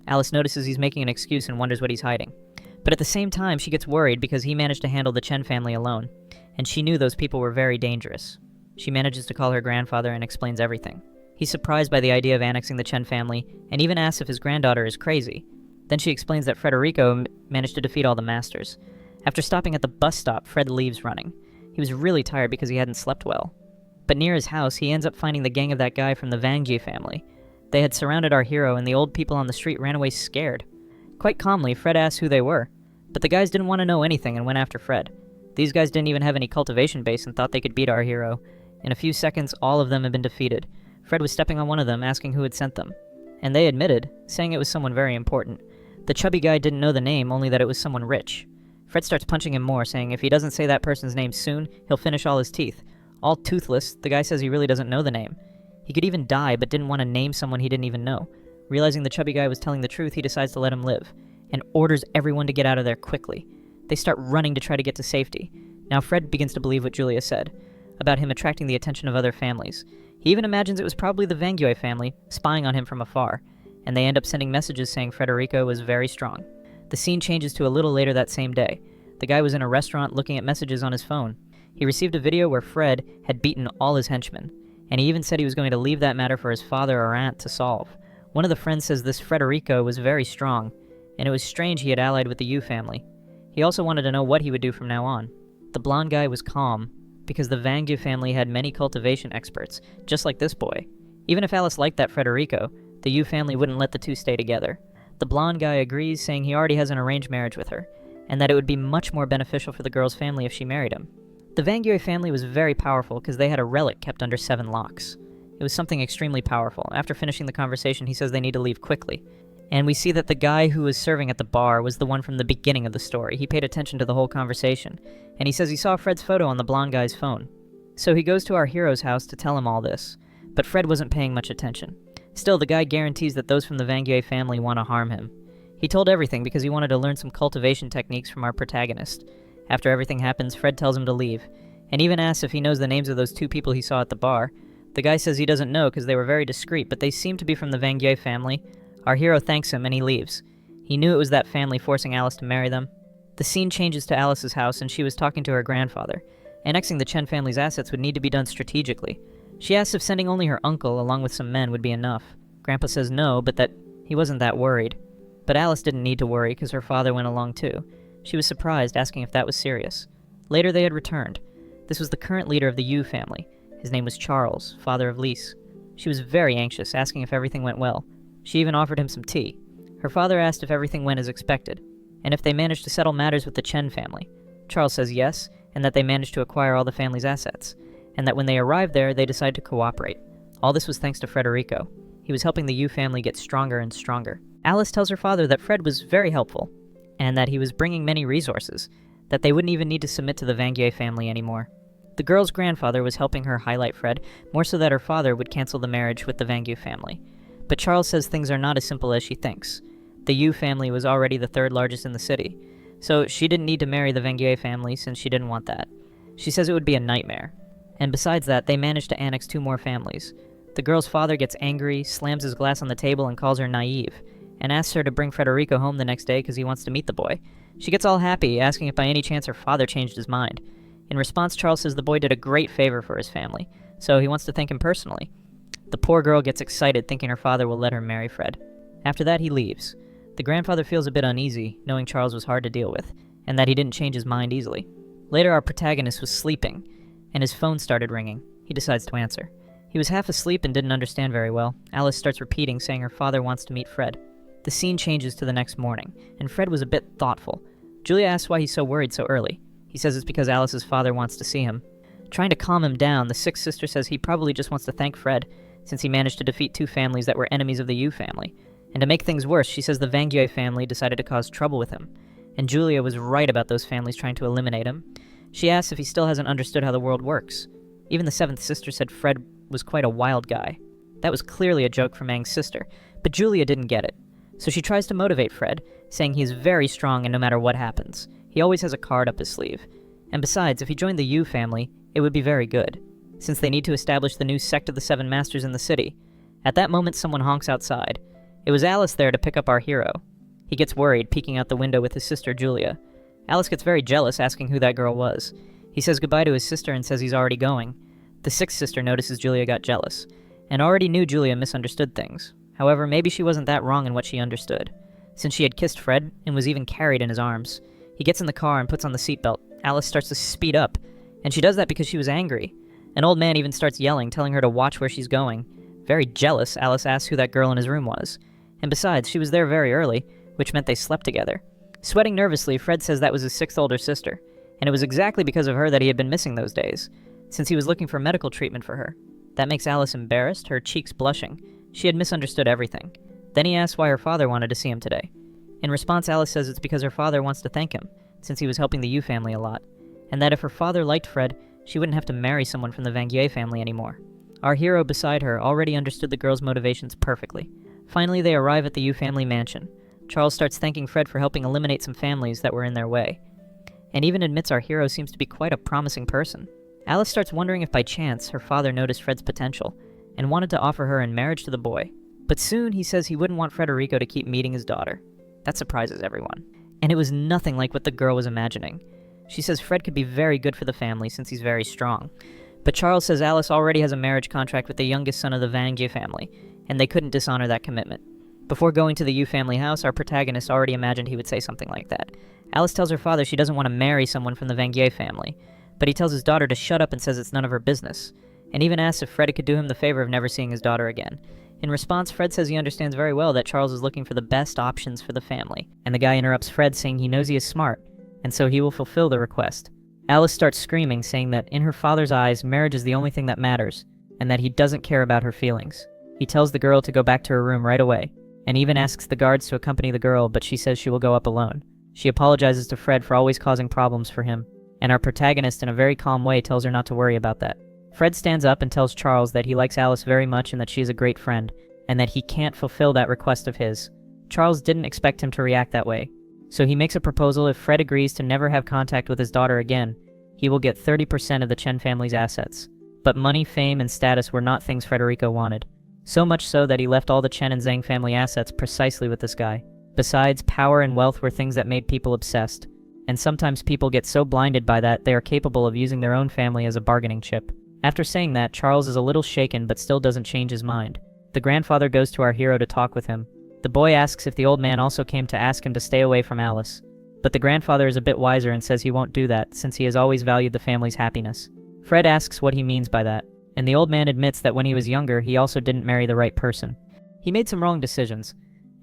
Alice notices he's making an excuse and wonders what he's hiding. But at the same time, she gets worried because he managed to handle the Chen family alone, and she knew those people were very dangerous. She manages to call her grandfather and explains everything. He's surprised by the idea of annexing the Chen family, and even asks if his granddaughter is crazy. Then she explains that Frederico managed to defeat all the masters. After stopping at the bus stop, Fred leaves running. He was really tired because he hadn't slept well. But near his house, he ends up finding the gang of that guy from the Vangyue family. They had surrounded our hero, and the old people on the street ran away scared. Quite calmly, Fred asked who they were, but the guys didn't want to know anything and went after Fred. These guys didn't even have any cultivation base and thought they could beat our hero. In a few seconds, all of them had been defeated. Fred was stepping on one of them, asking who had sent them. And they admitted, saying it was someone very important. The chubby guy didn't know the name, only that it was someone rich. Fred starts punching him more, saying if he doesn't say that person's name soon, he'll finish all his teeth. All toothless, the guy says he really doesn't know the name. He could even die, but didn't want to name someone he didn't even know. Realizing the chubby guy was telling the truth, he decides to let him live, and orders everyone to get out of there quickly. They start running to try to get to safety. Now Fred begins to believe what Julia said, about him attracting the attention of other families. He even imagines it was probably the Vangyue family, spying on him from afar, and they end up sending messages saying Frederico was very strong. The scene changes to a little later that same day. The guy was in a restaurant looking at messages on his phone. He received a video where Fred had beaten all his henchmen, and he even said he was going to leave that matter for his father or aunt to solve. One of the friends says this Frederico was very strong, and it was strange he had allied with the Yu family. He also wanted to know what he would do from now on. The blonde guy was calm, because the Vangyue family had many cultivation experts, just like this boy. Even if Alice liked that Frederico, the Yu family wouldn't let the two stay together. The blonde guy agrees, saying he already has an arranged marriage with her. and that it would be much more beneficial for the girl's family if she married him. The Vangyue family was very powerful because they had a relic kept under 7 locks. It was something extremely powerful. After finishing the conversation, he says they need to leave quickly. And we see that the guy who was serving at the bar was the one from the beginning of the story. He paid attention to the whole conversation, and he says he saw Fred's photo on the blonde guy's phone. So he goes to our hero's house to tell him all this, but Fred wasn't paying much attention. Still, the guy guarantees that those from the Vangyue family want to harm him. He told everything because he wanted to learn some cultivation techniques from our protagonist. After everything happens, Fred tells him to leave, and even asks if he knows the names of those 2 people he saw at the bar. The guy says he doesn't know because they were very discreet, but they seem to be from the Vangyue family. Our hero thanks him and he leaves. He knew it was that family forcing Alice to marry them. The scene changes to Alice's house and she was talking to her grandfather. Annexing the Chen family's assets would need to be done strategically. She asks if sending only her uncle along with some men would be enough. Grandpa says no, but that he wasn't that worried. But Alice didn't need to worry because her father went along too. She was surprised, asking if that was serious. Later they had returned. This was the current leader of the Yu family. His name was Charles, father of Lise. She was very anxious, asking if everything went well. She even offered him some tea. Her father asked if everything went as expected, and if they managed to settle matters with the Chen family. Charles says yes, and that they managed to acquire all the family's assets, and that when they arrived there, they decided to cooperate. All this was thanks to Federico. He was helping the Yu family get stronger and stronger. Alice tells her father that Fred was very helpful, and that he was bringing many resources, that they wouldn't even need to submit to the Vangyue family anymore. The girl's grandfather was helping her highlight Fred, more so that her father would cancel the marriage with the Vangyue family. But Charles says things are not as simple as she thinks. The Yu family was already the 3rd largest in the city, so she didn't need to marry the Vangyue family since she didn't want that. She says it would be a nightmare. And besides that, they managed to annex 2 more families. The girl's father gets angry, slams his glass on the table and calls her naive, and asks her to bring Federico home the next day because he wants to meet the boy. She gets all happy, asking if by any chance her father changed his mind. In response, Charles says the boy did a great favor for his family, so he wants to thank him personally. The poor girl gets excited, thinking her father will let her marry Fred. After that, he leaves. The grandfather feels a bit uneasy, knowing Charles was hard to deal with, and that he didn't change his mind easily. Later, our protagonist was sleeping, and his phone started ringing. He decides to answer. He was half asleep and didn't understand very well. Alice starts repeating, saying her father wants to meet Fred. The scene changes to the next morning, and Fred was a bit thoughtful. Julia asks why he's so worried so early. He says it's because Alice's father wants to see him. Trying to calm him down, the 6th sister says he probably just wants to thank Fred, since he managed to defeat 2 families that were enemies of the Yu family. And to make things worse, she says the Vangyue family decided to cause trouble with him. And Julia was right about those families trying to eliminate him. She asks if he still hasn't understood how the world works. Even the 7th sister said Fred was quite a wild guy. That was clearly a joke from Aang's sister, but Julia didn't get it. So she tries to motivate Fred, saying he is very strong and no matter what happens. He always has a card up his sleeve. And besides, if he joined the Yu family, it would be very good, since they need to establish the new sect of the 7 Masters in the city. At that moment, someone honks outside. It was Alice there to pick up our hero. He gets worried, peeking out the window with his sister Julia. Alice gets very jealous, asking who that girl was. He says goodbye to his sister and says he's already going. The 6th sister notices Julia got jealous, and already knew Julia misunderstood things. However, maybe she wasn't that wrong in what she understood, since she had kissed Fred and was even carried in his arms. He gets in the car and puts on the seatbelt. Alice starts to speed up, and she does that because she was angry. An old man even starts yelling, telling her to watch where she's going. Very jealous, Alice asks who that girl in his room was. And besides, she was there very early, which meant they slept together. Sweating nervously, Fred says that was his 6th older sister, and it was exactly because of her that he had been missing those days, since he was looking for medical treatment for her. That makes Alice embarrassed, her cheeks blushing. She had misunderstood everything. Then he asks why her father wanted to see him today. In response, Alice says it's because her father wants to thank him, since he was helping the Yu family a lot, and that if her father liked Fred, she wouldn't have to marry someone from the Vangyue family anymore. Our hero beside her already understood the girl's motivations perfectly. Finally, they arrive at the Yu family mansion. Charles starts thanking Fred for helping eliminate some families that were in their way, and even admits our hero seems to be quite a promising person. Alice starts wondering if by chance her father noticed Fred's potential, and wanted to offer her in marriage to the boy. But soon he says he wouldn't want Federico to keep meeting his daughter. That surprises everyone. And it was nothing like what the girl was imagining. She says Fred could be very good for the family since he's very strong. But Charles says Alice already has a marriage contract with the youngest son of the Vangyue family, and they couldn't dishonor that commitment. Before going to the Yu family house, our protagonist already imagined he would say something like that. Alice tells her father she doesn't want to marry someone from the Vangyue family, but he tells his daughter to shut up and says it's none of her business, and even asks if Fred could do him the favor of never seeing his daughter again. In response, Fred says he understands very well that Charles is looking for the best options for the family, and the guy interrupts Fred saying he knows he is smart, and so he will fulfill the request. Alice starts screaming, saying that in her father's eyes, marriage is the only thing that matters, and that he doesn't care about her feelings. He tells the girl to go back to her room right away, and even asks the guards to accompany the girl, but she says she will go up alone. She apologizes to Fred for always causing problems for him, and our protagonist in a very calm way tells her not to worry about that. Fred stands up and tells Charles that he likes Alice very much and that she is a great friend, and that he can't fulfill that request of his. Charles didn't expect him to react that way, so he makes a proposal. If Fred agrees to never have contact with his daughter again, he will get 30% of the Chen family's assets. But money, fame, and status were not things Frederico wanted. So much so that he left all the Chen and Zhang family assets precisely with this guy. Besides, power and wealth were things that made people obsessed, and sometimes people get so blinded by that they are capable of using their own family as a bargaining chip. After saying that, Charles is a little shaken but still doesn't change his mind. The grandfather goes to our hero to talk with him. The boy asks if the old man also came to ask him to stay away from Alice, but the grandfather is a bit wiser and says he won't do that since he has always valued the family's happiness. Fred asks what he means by that, and the old man admits that when he was younger he also didn't marry the right person. He made some wrong decisions,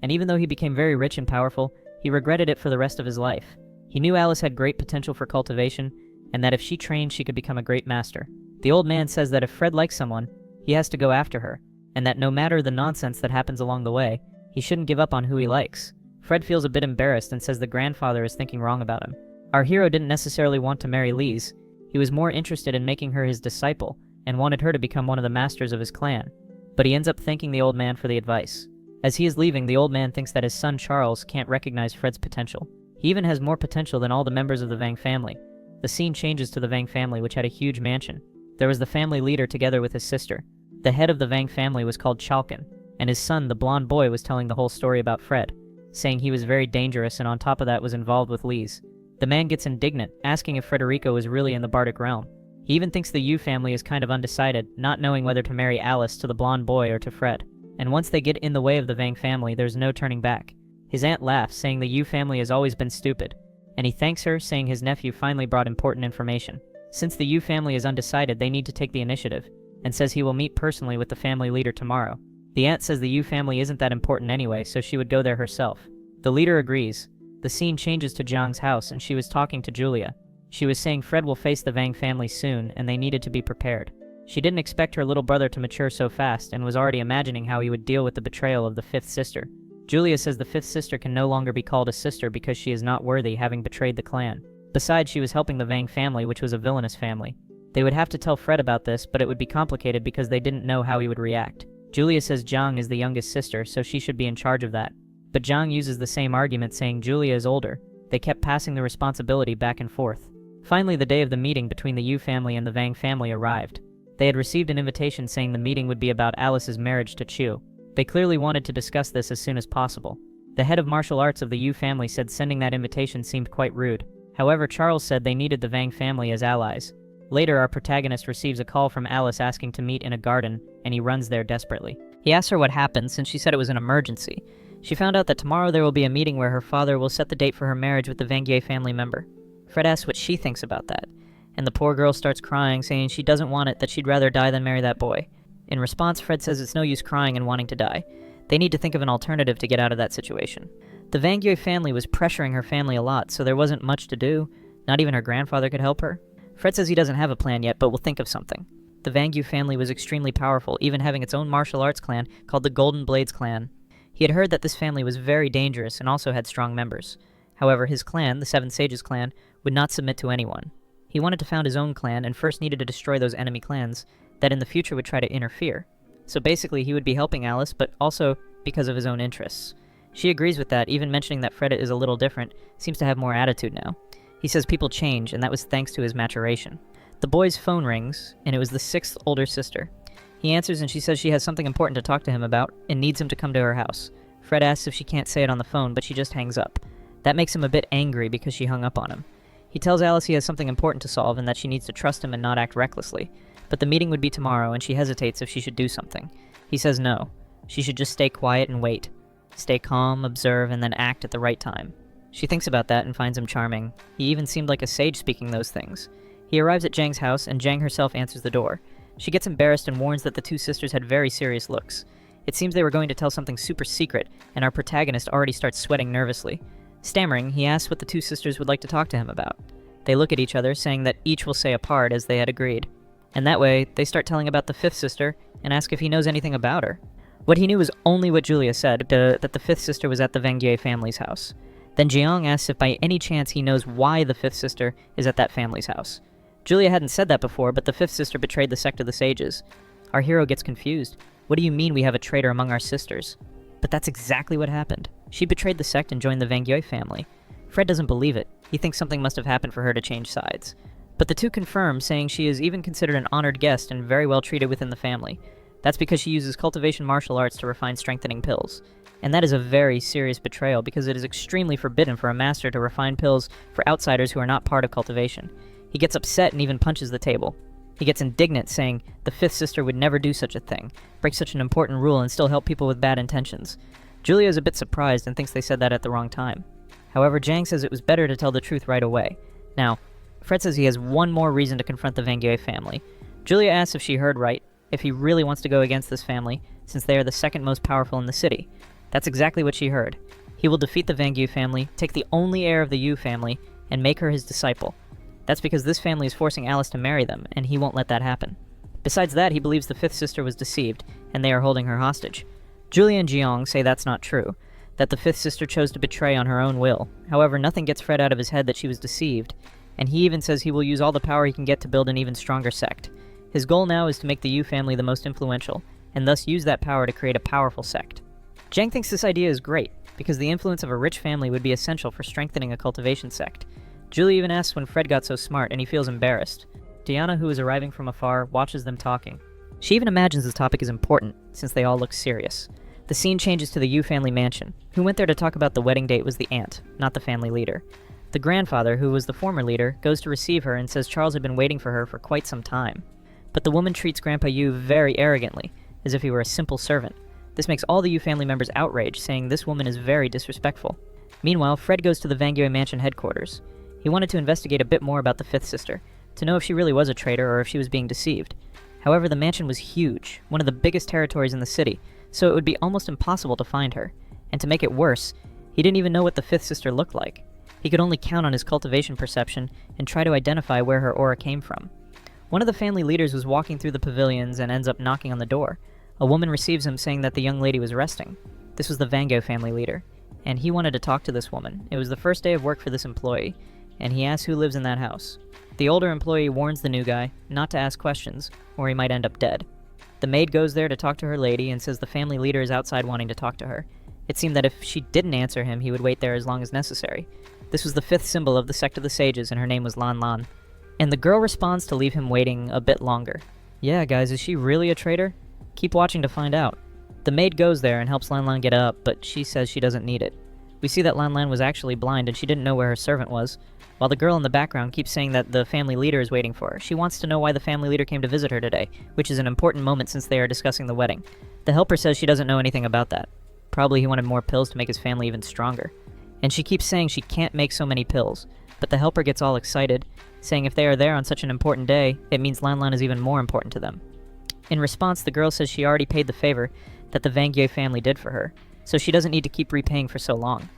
and even though he became very rich and powerful, he regretted it for the rest of his life. He knew Alice had great potential for cultivation, and that if she trained she could become a great master. The old man says that if Fred likes someone, he has to go after her, and that no matter the nonsense that happens along the way, he shouldn't give up on who he likes. Fred feels a bit embarrassed and says the grandfather is thinking wrong about him. Our hero didn't necessarily want to marry Lise. He was more interested in making her his disciple, and wanted her to become one of the masters of his clan, but he ends up thanking the old man for the advice. As he is leaving, the old man thinks that his son Charles can't recognize Fred's potential. He even has more potential than all the members of the Vang family. The scene changes to the Vang family, which had a huge mansion. There was the family leader together with his sister. The head of the Vang family was called Chalkin, and his son, the blonde boy, was telling the whole story about Fred, saying he was very dangerous and on top of that was involved with Lise. The man gets indignant, asking if Frederico was really in the Bardic realm. He even thinks the Yu family is kind of undecided, not knowing whether to marry Alice to the blonde boy or to Fred. And once they get in the way of the Vang family, there's no turning back. His aunt laughs, saying the Yu family has always been stupid, and he thanks her, saying his nephew finally brought important information. Since the Yu family is undecided, they need to take the initiative, and says he will meet personally with the family leader tomorrow. The aunt says the Yu family isn't that important anyway, so she would go there herself. The leader agrees. The scene changes to Jiang's house, and she was talking to Julia. She was saying Fred will face the Vang family soon, and they needed to be prepared. She didn't expect her little brother to mature so fast, and was already imagining how he would deal with the betrayal of the fifth sister. Julia says the fifth sister can no longer be called a sister because she is not worthy, having betrayed the clan. Besides, she was helping the Vang family, which was a villainous family. They would have to tell Fred about this, but it would be complicated because they didn't know how he would react. Julia says Jiang is the youngest sister, so she should be in charge of that. But Jiang uses the same argument, saying Julia is older. They kept passing the responsibility back and forth. Finally, the day of the meeting between the Yu family and the Vang family arrived. They had received an invitation saying the meeting would be about Alice's marriage to Chu. They clearly wanted to discuss this as soon as possible. The head of martial arts of the Yu family said sending that invitation seemed quite rude. However, Charles said they needed the Vang family as allies. Later, our protagonist receives a call from Alice asking to meet in a garden, and he runs there desperately. He asks her what happened since she said it was an emergency. She found out that tomorrow there will be a meeting where her father will set the date for her marriage with the Vangier family member. Fred asks what she thinks about that, and the poor girl starts crying, saying she doesn't want it, that she'd rather die than marry that boy. In response, Fred says it's no use crying and wanting to die. They need to think of an alternative to get out of that situation. The Vangier family was pressuring her family a lot, so there wasn't much to do. Not even her grandfather could help her. Fred says he doesn't have a plan yet, but will think of something. The Vangier family was extremely powerful, even having its own martial arts clan called the Golden Blades clan. He had heard that this family was very dangerous and also had strong members. However, his clan, the Seven Sages clan, would not submit to anyone. He wanted to found his own clan and first needed to destroy those enemy clans that in the future would try to interfere. So basically he would be helping Alice, but also because of his own interests. She agrees with that, even mentioning that Fred is a little different, seems to have more attitude now. He says people change, and that was thanks to his maturation. The boy's phone rings, and it was the sixth older sister. He answers and she says she has something important to talk to him about and needs him to come to her house. Fred asks if she can't say it on the phone, but she just hangs up. That makes him a bit angry because she hung up on him. He tells Alice he has something important to solve and that she needs to trust him and not act recklessly. But the meeting would be tomorrow, and she hesitates if she should do something. He says no. She should just stay quiet and wait. Stay calm, observe, and then act at the right time. She thinks about that and finds him charming. He even seemed like a sage speaking those things. He arrives at Jiang's house, and Jiang herself answers the door. She gets embarrassed and warns that the two sisters had very serious looks. It seems they were going to tell something super secret, and our protagonist already starts sweating nervously. Stammering, he asks what the two sisters would like to talk to him about. They look at each other, saying that each will say a part as they had agreed. And that way, they start telling about the fifth sister and ask if he knows anything about her. What he knew was only what Julia said, that the fifth sister was at the Vangyue family's house. Then Jeong asks if by any chance he knows why the fifth sister is at that family's house. Julia hadn't said that before, but the fifth sister betrayed the sect of the sages. Our hero gets confused. What do you mean we have a traitor among our sisters? But that's exactly what happened. She betrayed the sect and joined the Vangyue family. Fred doesn't believe it. He thinks something must have happened for her to change sides. But the two confirm, saying she is even considered an honored guest and very well treated within the family. That's because she uses cultivation martial arts to refine strengthening pills. And that is a very serious betrayal because it is extremely forbidden for a master to refine pills for outsiders who are not part of cultivation. He gets upset and even punches the table. He gets indignant, saying the fifth sister would never do such a thing, break such an important rule and still help people with bad intentions. Julia is a bit surprised and thinks they said that at the wrong time. However, Jang says it was better to tell the truth right away. Now, Fred says he has one more reason to confront the Vangyue family. Julia asks if she heard right, if he really wants to go against this family, since they are the second most powerful in the city. That's exactly what she heard. He will defeat the Vangyue family, take the only heir of the Yu family, and make her his disciple. That's because this family is forcing Alice to marry them, and he won't let that happen. Besides that, he believes the fifth sister was deceived, and they are holding her hostage. Julia and Jeong say that's not true, that the fifth sister chose to betray on her own will. However, nothing gets Fred out of his head that she was deceived, and he even says he will use all the power he can get to build an even stronger sect. His goal now is to make the Yu family the most influential, and thus use that power to create a powerful sect. Jang thinks this idea is great, because the influence of a rich family would be essential for strengthening a cultivation sect. Julie even asks when Fred got so smart, and he feels embarrassed. Diana, who is arriving from afar, watches them talking. She even imagines this topic is important, since they all look serious. The scene changes to the Yu family mansion. Who went there to talk about the wedding date was the aunt, not the family leader. The grandfather, who was the former leader, goes to receive her and says Charles had been waiting for her for quite some time. But the woman treats Grandpa Yu very arrogantly, as if he were a simple servant. This makes all the Yu family members outraged, saying this woman is very disrespectful. Meanwhile, Fred goes to the Vangyue mansion headquarters. He wanted to investigate a bit more about the fifth sister, to know if she really was a traitor or if she was being deceived. However, the mansion was huge, one of the biggest territories in the city, so it would be almost impossible to find her. And to make it worse, he didn't even know what the fifth sister looked like. He could only count on his cultivation perception and try to identify where her aura came from. One of the family leaders was walking through the pavilions and ends up knocking on the door. A woman receives him, saying that the young lady was resting. This was the Vangyue family leader, and he wanted to talk to this woman. It was the first day of work for this employee, and he asks who lives in that house. The older employee warns the new guy not to ask questions, or he might end up dead. The maid goes there to talk to her lady and says the family leader is outside wanting to talk to her. It seemed that if she didn't answer him, he would wait there as long as necessary. This was the fifth symbol of the sect of the sages, and her name was Lan Lan. And the girl responds to leave him waiting a bit longer. Yeah, guys, is she really a traitor? Keep watching to find out. The maid goes there and helps Lan Lan get up, but she says she doesn't need it. We see that Lan Lan was actually blind and she didn't know where her servant was, while the girl in the background keeps saying that the family leader is waiting for her. She wants to know why the family leader came to visit her today, which is an important moment since they are discussing the wedding. The helper says she doesn't know anything about that. Probably he wanted more pills to make his family even stronger. And she keeps saying she can't make so many pills, but the helper gets all excited, saying if they are there on such an important day, it means Lan Lan is even more important to them. In response, the girl says she already paid the favor that the Vangyue family did for her, so she doesn't need to keep repaying for so long.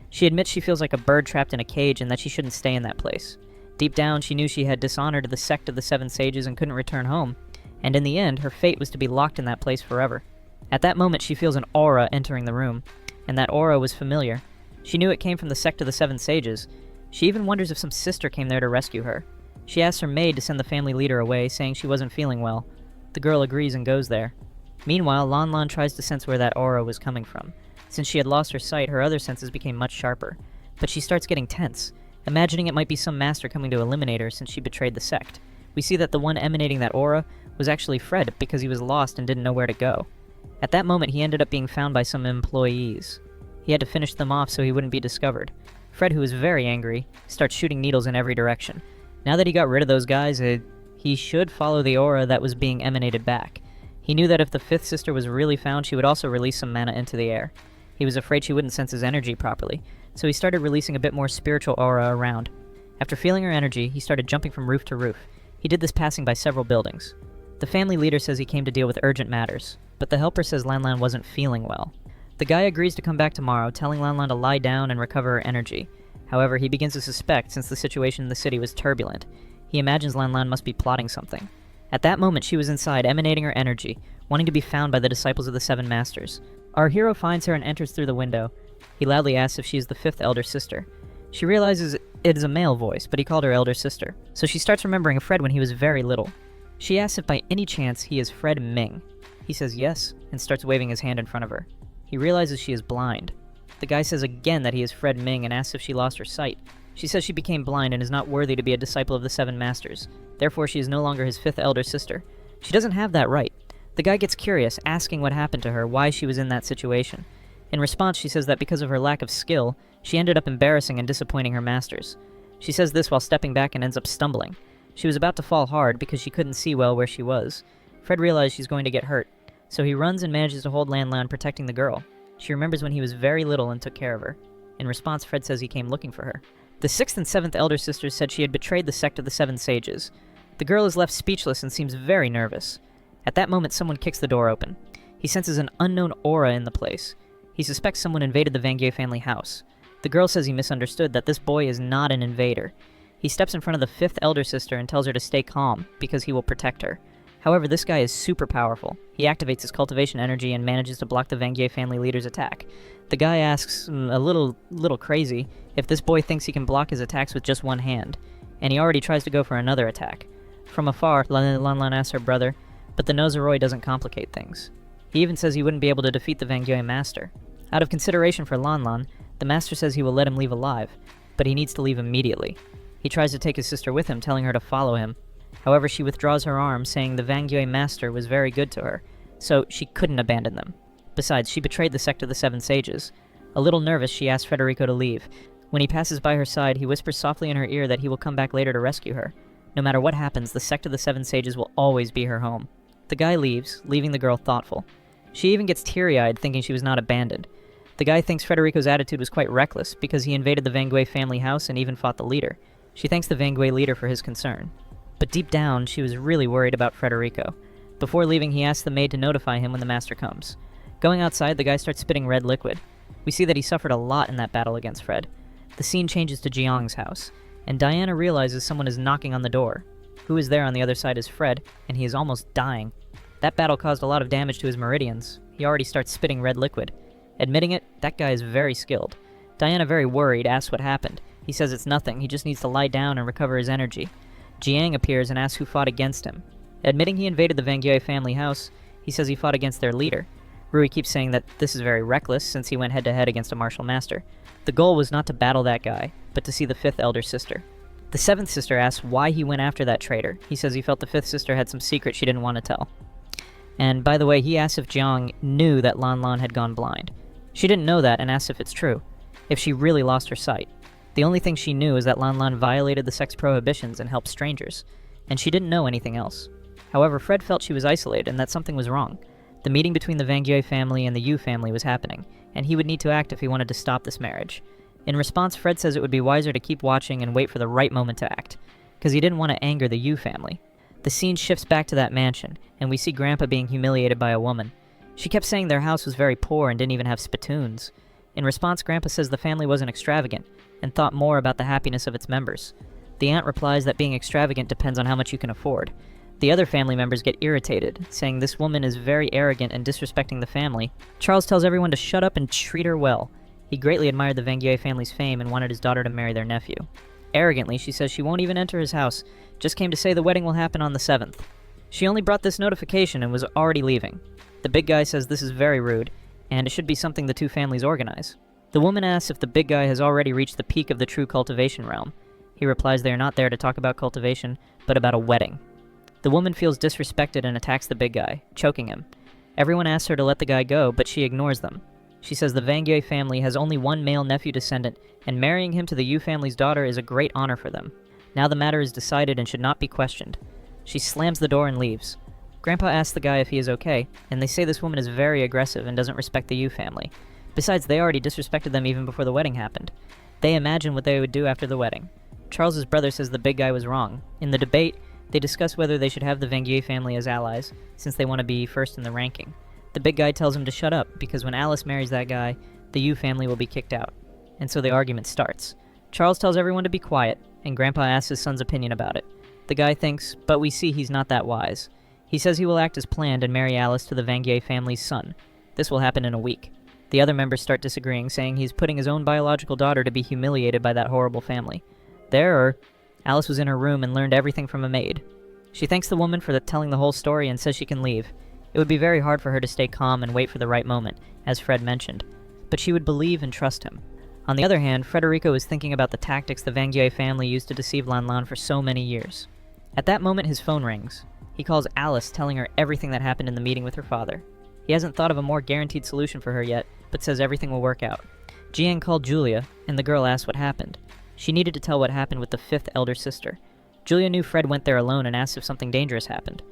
She admits she feels like a bird trapped in a cage and that she shouldn't stay in that place. Deep down, she knew she had dishonored the sect of the Seven Sages and couldn't return home, and in the end, her fate was to be locked in that place forever. At that moment, she feels an aura entering the room, and that aura was familiar. She knew it came from the sect of the Seven Sages. She even wonders if some sister came there to rescue her. She asks her maid to send the family leader away, saying she wasn't feeling well. The girl agrees and goes there. Meanwhile, Lan Lan tries to sense where that aura was coming from. Since she had lost her sight, her other senses became much sharper. But she starts getting tense, imagining it might be some master coming to eliminate her since she betrayed the sect. We see that the one emanating that aura was actually Fred because he was lost and didn't know where to go. At that moment, he ended up being found by some employees. He had to finish them off so he wouldn't be discovered. Fred, who is very angry, starts shooting needles in every direction. Now that he got rid of those guys, he should follow the aura that was being emanated back. He knew that if the fifth sister was really found, she would also release some mana into the air. He was afraid she wouldn't sense his energy properly, so he started releasing a bit more spiritual aura around. After feeling her energy, he started jumping from roof to roof. He did this passing by several buildings. The family leader says he came to deal with urgent matters, but the helper says Lan Lan wasn't feeling well. The The guy agrees to come back tomorrow, telling Lanlan to lie down and recover her energy. However, he begins to suspect since the situation in the city was turbulent. He imagines Lanlan must be plotting something. At that moment, she was inside, emanating her energy, wanting to be found by the disciples of the Seven Masters. Our hero finds her and enters through the window. He loudly asks if she is the fifth elder sister. She realizes it is a male voice, but he called her elder sister. So she starts remembering Fred when he was very little. She asks if by any chance he is Fred Ming. He says yes, and starts waving his hand in front of her. He realizes she is blind. The guy says again that he is Fred Ming and asks if she lost her sight. She says she became blind and is not worthy to be a disciple of the Seven Masters. Therefore, she is no longer his fifth elder sister. She doesn't have that right. The guy gets curious, asking what happened to her, why she was in that situation. In response, she says that because of her lack of skill, she ended up embarrassing and disappointing her masters. She says this while stepping back and ends up stumbling. She was about to fall hard because she couldn't see well where she was. Fred realizes she's going to get hurt, so he runs and manages to hold Lanlan, protecting the girl. She remembers when he was very little and took care of her. In response, Fred says he came looking for her. The sixth and seventh elder sisters said she had betrayed the sect of the Seven Sages. The girl is left speechless and seems very nervous. At that moment, someone kicks the door open. He senses an unknown aura in the place. He suspects someone invaded the Vanguet family house. The girl says he misunderstood, that this boy is not an invader. He steps in front of the fifth elder sister and tells her to stay calm, because he will protect her. However, this guy is super powerful. He activates his cultivation energy and manages to block the Vanguet family leader's attack. The guy asks, a little crazy, if this boy thinks he can block his attacks with just one hand, and he already tries to go for another attack. From afar, Lanlan asks her brother, but the Nozeroi doesn't complicate things. He even says he wouldn't be able to defeat the Vanguet master. Out of consideration for Lanlan, the master says he will let him leave alive, but he needs to leave immediately. He tries to take his sister with him, telling her to follow him. However, she withdraws her arm, saying the Vanguet master was very good to her, so she couldn't abandon them. Besides, she betrayed the sect of the Seven Sages. A little nervous, she asks Federico to leave. When he passes by her side, he whispers softly in her ear that he will come back later to rescue her. No matter what happens, the sect of the Seven Sages will always be her home. The guy leaves, leaving the girl thoughtful. She even gets teary-eyed, thinking she was not abandoned. The guy thinks Federico's attitude was quite reckless, because he invaded the Vanguet family house and even fought the leader. She thanks the Vanguet leader for his concern. But deep down, she was really worried about Federico. Before leaving, he asks the maid to notify him when the master comes. Going outside, the guy starts spitting red liquid. We see that he suffered a lot in that battle against Fred. The scene changes to Jiang's house, and Diana realizes someone is knocking on the door. Who is there on the other side is Fred, and he is almost dying. That battle caused a lot of damage to his meridians. He already starts spitting red liquid. Admitting it, that guy is very skilled. Diana, very worried, asks what happened. He says it's nothing, he just needs to lie down and recover his energy. Jiang appears and asks who fought against him. Admitting he invaded the Vanguet family house, he says he fought against their leader. Rui keeps saying that this is very reckless since he went head-to-head against a martial master. The goal was not to battle that guy, but to see the fifth elder sister. The seventh sister asks why he went after that traitor. He says he felt the fifth sister had some secret she didn't want to tell. And by the way, he asks if Jiang knew that Lanlan had gone blind. She didn't know that and asks if it's true, if she really lost her sight. The only thing she knew is that Lanlan violated the sect's prohibitions and helped strangers, and she didn't know anything else. However, Fred felt she was isolated and that something was wrong. The meeting between the Vanguet family and the Yu family was happening, and he would need to act if he wanted to stop this marriage. In response, Fred says it would be wiser to keep watching and wait for the right moment to act, because he didn't want to anger the Yu family. The scene shifts back to that mansion, and we see Grandpa being humiliated by a woman. She kept saying their house was very poor and didn't even have spittoons. In response, Grandpa says the family wasn't extravagant, and thought more about the happiness of its members. The aunt replies that being extravagant depends on how much you can afford. The other family members get irritated, saying this woman is very arrogant and disrespecting the family. Charles tells everyone to shut up and treat her well. He greatly admired the Vanguet family's fame and wanted his daughter to marry their nephew. Arrogantly, she says she won't even enter his house, just came to say the wedding will happen on the 7th. She only brought this notification and was already leaving. The big guy says this is very rude, and it should be something the two families organize. The woman asks if the big guy has already reached the peak of the true cultivation realm. He replies they are not there to talk about cultivation, but about a wedding. The woman feels disrespected and attacks the big guy, choking him. Everyone asks her to let the guy go, but she ignores them. She says the Vanguet family has only one male nephew descendant, and marrying him to the Yu family's daughter is a great honor for them. Now the matter is decided and should not be questioned. She slams the door and leaves. Grandpa asks the guy if he is okay, and they say this woman is very aggressive and doesn't respect the Yu family. Besides, they already disrespected them even before the wedding happened. They imagine what they would do after the wedding. Charles's brother says the big guy was wrong. In the debate, they discuss whether they should have the Vanguet family as allies, since they want to be first in the ranking. The big guy tells him to shut up, because when Alice marries that guy, the Yu family will be kicked out. And so the argument starts. Charles tells everyone to be quiet, and Grandpa asks his son's opinion about it. The guy thinks, but we see he's not that wise. He says he will act as planned and marry Alice to the Vanguier family's son. This will happen in a week. The other members start disagreeing, saying he's putting his own biological daughter to be humiliated by that horrible family. Alice was in her room and learned everything from a maid. She thanks the woman for telling the whole story and says she can leave. It would be very hard for her to stay calm and wait for the right moment, as Fred mentioned, but she would believe and trust him. On the other hand, Frederico is thinking about the tactics the Vanguier family used to deceive Lanlan for so many years. At that moment, his phone rings. He calls Alice, telling her everything that happened in the meeting with her father. He hasn't thought of a more guaranteed solution for her yet, but says everything will work out. Jiang called Julia, and the girl asked what happened. She needed to tell what happened with the fifth elder sister. Julia knew Fred went there alone and asked if something dangerous happened.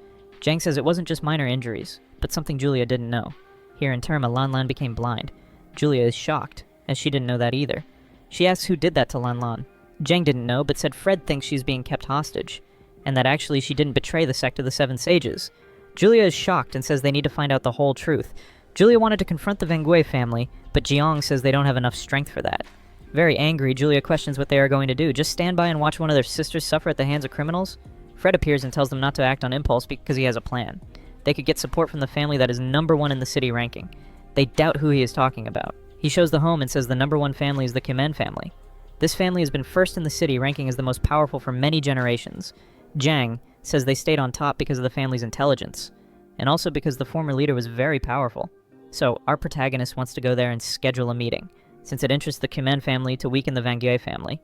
Jiang says it wasn't just minor injuries, but something Julia didn't know. Here in Terma, Lanlan became blind. Julia is shocked, as she didn't know that either. She asks who did that to Lanlan. Jiang didn't know, but said Fred thinks she's being kept hostage, and that actually she didn't betray the sect of the Seven Sages. Julia is shocked and says they need to find out the whole truth. Julia wanted to confront the Vanguier family, but Jiang says they don't have enough strength for that. Very angry, Julia questions what they are going to do. Just stand by and watch one of their sisters suffer at the hands of criminals? Fred appears and tells them not to act on impulse because he has a plan. They could get support from the family that is #1 in the city ranking. They doubt who he is talking about. He shows the home and says the #1 family is the Kimen family. This family has been first in the city, ranking as the most powerful for many generations. Jiang says they stayed on top because of the family's intelligence, and also because the former leader was very powerful. So, our protagonist wants to go there and schedule a meeting, since it interests the Kimen family to weaken the Vanguier family.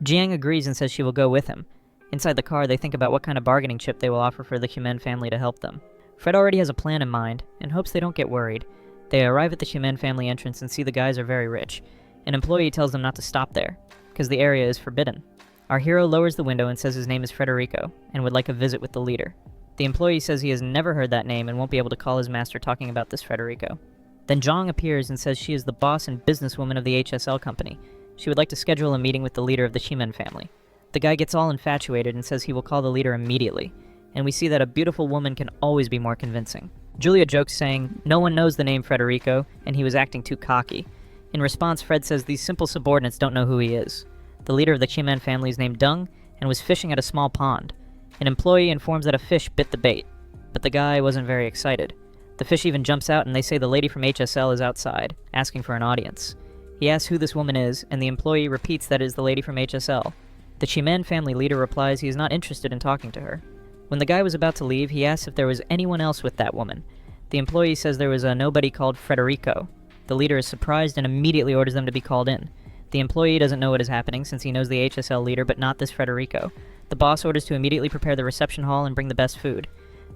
Jiang agrees and says she will go with him. Inside the car, they think about what kind of bargaining chip they will offer for the Kimen family to help them. Fred already has a plan in mind, and hopes they don't get worried. They arrive at the Kimen family entrance and see the guys are very rich. An employee tells them not to stop there, because the area is forbidden. Our hero lowers the window and says his name is Frederico, and would like a visit with the leader. The employee says he has never heard that name and won't be able to call his master talking about this Frederico. Then Zhang appears and says she is the boss and businesswoman of the HSL company. She would like to schedule a meeting with the leader of the Kimen family. The guy gets all infatuated and says he will call the leader immediately, and we see that a beautiful woman can always be more convincing. Julia jokes saying, no one knows the name Frederico, and he was acting too cocky. In response, Fred says these simple subordinates don't know who he is. The leader of the Kimen family is named Deng, and was fishing at a small pond. An employee informs that a fish bit the bait, but the guy wasn't very excited. The fish even jumps out and they say the lady from HSL is outside, asking for an audience. He asks who this woman is, and the employee repeats that it is the lady from HSL. The Kimen family leader replies he is not interested in talking to her. When the guy was about to leave, he asks if there was anyone else with that woman. The employee says there was a nobody called Frederico. The leader is surprised and immediately orders them to be called in. The employee doesn't know what is happening since he knows the HSL leader but not this Frederico. The boss orders to immediately prepare the reception hall and bring the best food.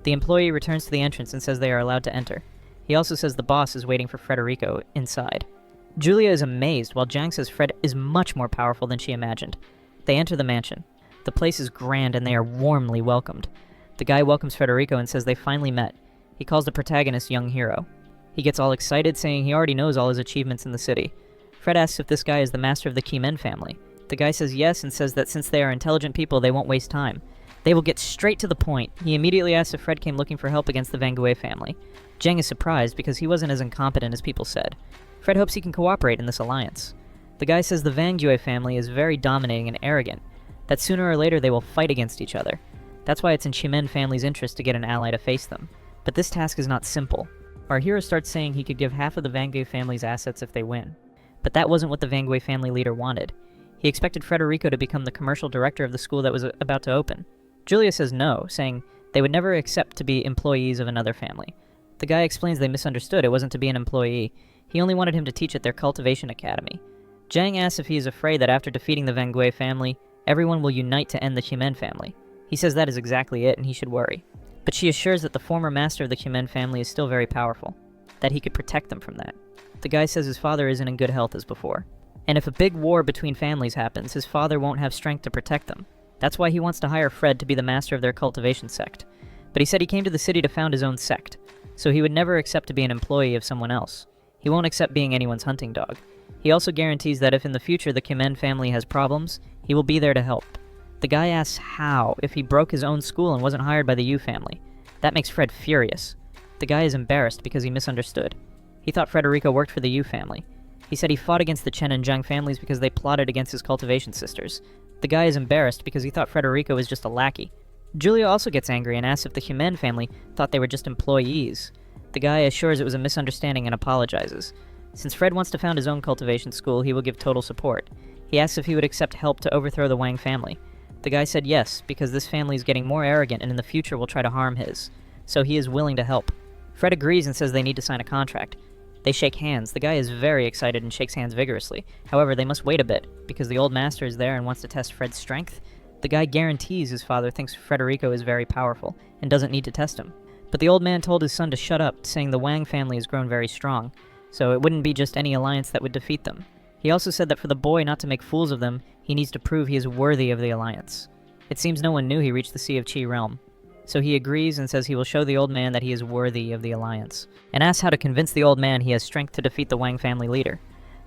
The employee returns to the entrance and says they are allowed to enter. He also says the boss is waiting for Frederico inside. Julia is amazed while Jiang says Fred is much more powerful than she imagined. They enter the mansion. The place is grand and they are warmly welcomed. The guy welcomes Frederico and says they finally met. He calls the protagonist young hero. He gets all excited, saying he already knows all his achievements in the city. Fred asks if this guy is the master of the Kimen family. The guy says yes and says that since they are intelligent people, they won't waste time. They will get straight to the point. He immediately asks if Fred came looking for help against the Vanguier family. Jiang is surprised because he wasn't as incompetent as people said. Fred hopes he can cooperate in this alliance. The guy says the Vanguier family is very dominating and arrogant, that sooner or later they will fight against each other. That's why it's in Kimen family's interest to get an ally to face them. But this task is not simple. Our hero starts saying he could give half of the Vanguier family's assets if they win. But that wasn't what the Vanguier family leader wanted. He expected Frederico to become the commercial director of the school that was about to open. Julia says no, saying they would never accept to be employees of another family. The guy explains they misunderstood. It wasn't to be an employee. He only wanted him to teach at their cultivation academy. Jiang asks if he is afraid that after defeating the Vanguier family, everyone will unite to end the Kimen family. He says that is exactly it and he should worry. But she assures that the former master of the Kimen family is still very powerful, that he could protect them from that. The guy says his father isn't in good health as before. And if a big war between families happens, his father won't have strength to protect them. That's why he wants to hire Fred to be the master of their cultivation sect. But he said he came to the city to found his own sect, so he would never accept to be an employee of someone else. He won't accept being anyone's hunting dog. He also guarantees that if in the future the Kimen family has problems, he will be there to help. The guy asks how if he broke his own school and wasn't hired by the Yu family. That makes Fred furious. The guy is embarrassed because he misunderstood. He thought Frederico worked for the Yu family. He said he fought against the Chen and Zhang families because they plotted against his cultivation sisters. The guy is embarrassed because he thought Frederico was just a lackey. Julia also gets angry and asks if the Human family thought they were just employees. The guy assures it was a misunderstanding and apologizes. Since Fred wants to found his own cultivation school, he will give total support. He asks if he would accept help to overthrow the Wang family. The guy said yes, because this family is getting more arrogant and in the future will try to harm his. So he is willing to help. Fred agrees and says they need to sign a contract. They shake hands. The guy is very excited and shakes hands vigorously. However, they must wait a bit, because the old master is there and wants to test Fred's strength. The guy guarantees his father thinks Frederico is very powerful, and doesn't need to test him. But the old man told his son to shut up, saying the Wang family has grown very strong, so it wouldn't be just any alliance that would defeat them. He also said that for the boy not to make fools of them, he needs to prove he is worthy of the alliance. It seems no one knew he reached the Sea of Qi realm. So he agrees and says he will show the old man that he is worthy of the alliance, and asks how to convince the old man he has strength to defeat the Wang family leader.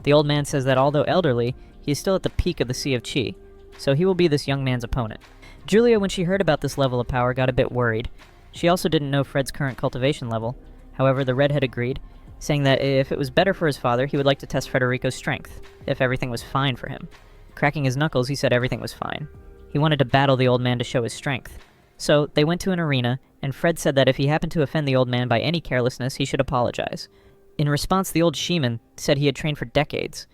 The old man says that although elderly, he is still at the peak of the Sea of Qi, so he will be this young man's opponent. Julia, when she heard about this level of power, got a bit worried. She also didn't know Fred's current cultivation level. However, the redhead agreed, saying that if it was better for his father, he would like to test Frederico's strength, if everything was fine for him. Cracking his knuckles, he said everything was fine. He wanted to battle the old man to show his strength. So, they went to an arena, and Fred said that if he happened to offend the old man by any carelessness, he should apologize. In response, the old Shaman said he had trained for decades.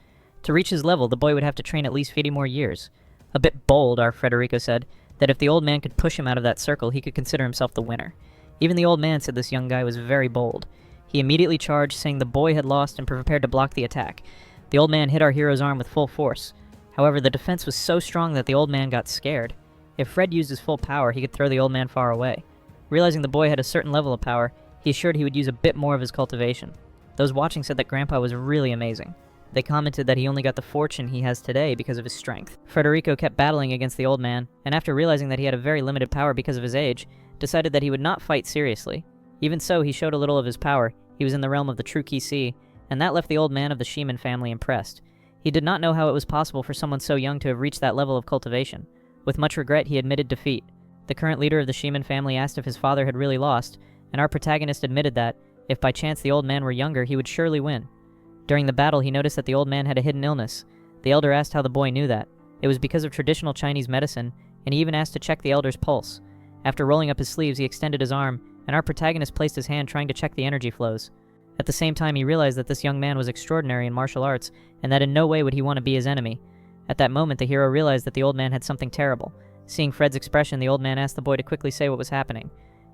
To reach his level, the boy would have to train at least 50 more years. A bit bold, our Frederico said, that if the old man could push him out of that circle, he could consider himself the winner. Even the old man said this young guy was very bold. He immediately charged, saying the boy had lost and prepared to block the attack. The old man hit our hero's arm with full force. However, the defense was so strong that the old man got scared. If Fred used his full power, he could throw the old man far away. Realizing the boy had a certain level of power, he assured he would use a bit more of his cultivation. Those watching said that Grandpa was really amazing. They commented that he only got the fortune he has today because of his strength. Frederico kept battling against the old man, and after realizing that he had a very limited power because of his age, decided that he would not fight seriously. Even so, he showed a little of his power. He was in the realm of the true Qi Si, and that left the old man of the Shaman family impressed. He did not know how it was possible for someone so young to have reached that level of cultivation. With much regret, he admitted defeat. The current leader of the Shaman family asked if his father had really lost, and our protagonist admitted that, if by chance the old man were younger, he would surely win. During the battle, he noticed that the old man had a hidden illness. The elder asked how the boy knew that. It was because of traditional Chinese medicine, and he even asked to check the elder's pulse. After rolling up his sleeves, he extended his arm, and our protagonist placed his hand trying to check the energy flows. At the same time, he realized that this young man was extraordinary in martial arts, and that in no way would he want to be his enemy. At that moment, the hero realized that the old man had something terrible. Seeing Fred's expression, the old man asked the boy to quickly say what was happening.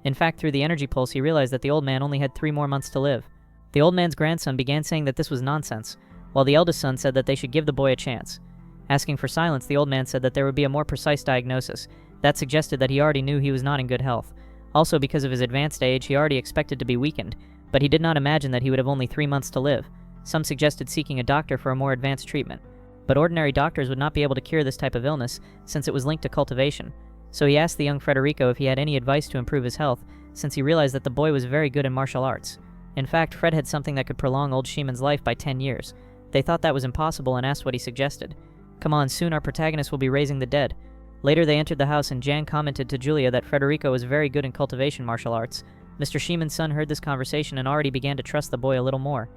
In fact, through the energy pulse, he realized that the old man only had 3 more months to live. The old man's grandson began saying that this was nonsense, while the eldest son said that they should give the boy a chance. Asking for silence, the old man said that there would be a more precise diagnosis. That suggested that he already knew he was not in good health. Also, because of his advanced age, he already expected to be weakened, but he did not imagine that he would have only 3 months to live. Some suggested seeking a doctor for a more advanced treatment. But ordinary doctors would not be able to cure this type of illness, since it was linked to cultivation. So he asked the young Frederico if he had any advice to improve his health, since he realized that the boy was very good in martial arts. In fact, Fred had something that could prolong old Shaman's life by 10 years. They thought that was impossible and asked what he suggested. Come on, soon our protagonist will be raising the dead. Later they entered the house and Jan commented to Julia that Frederico was very good in cultivation martial arts. Mr. Shaman's son heard this conversation and already began to trust the boy a little more.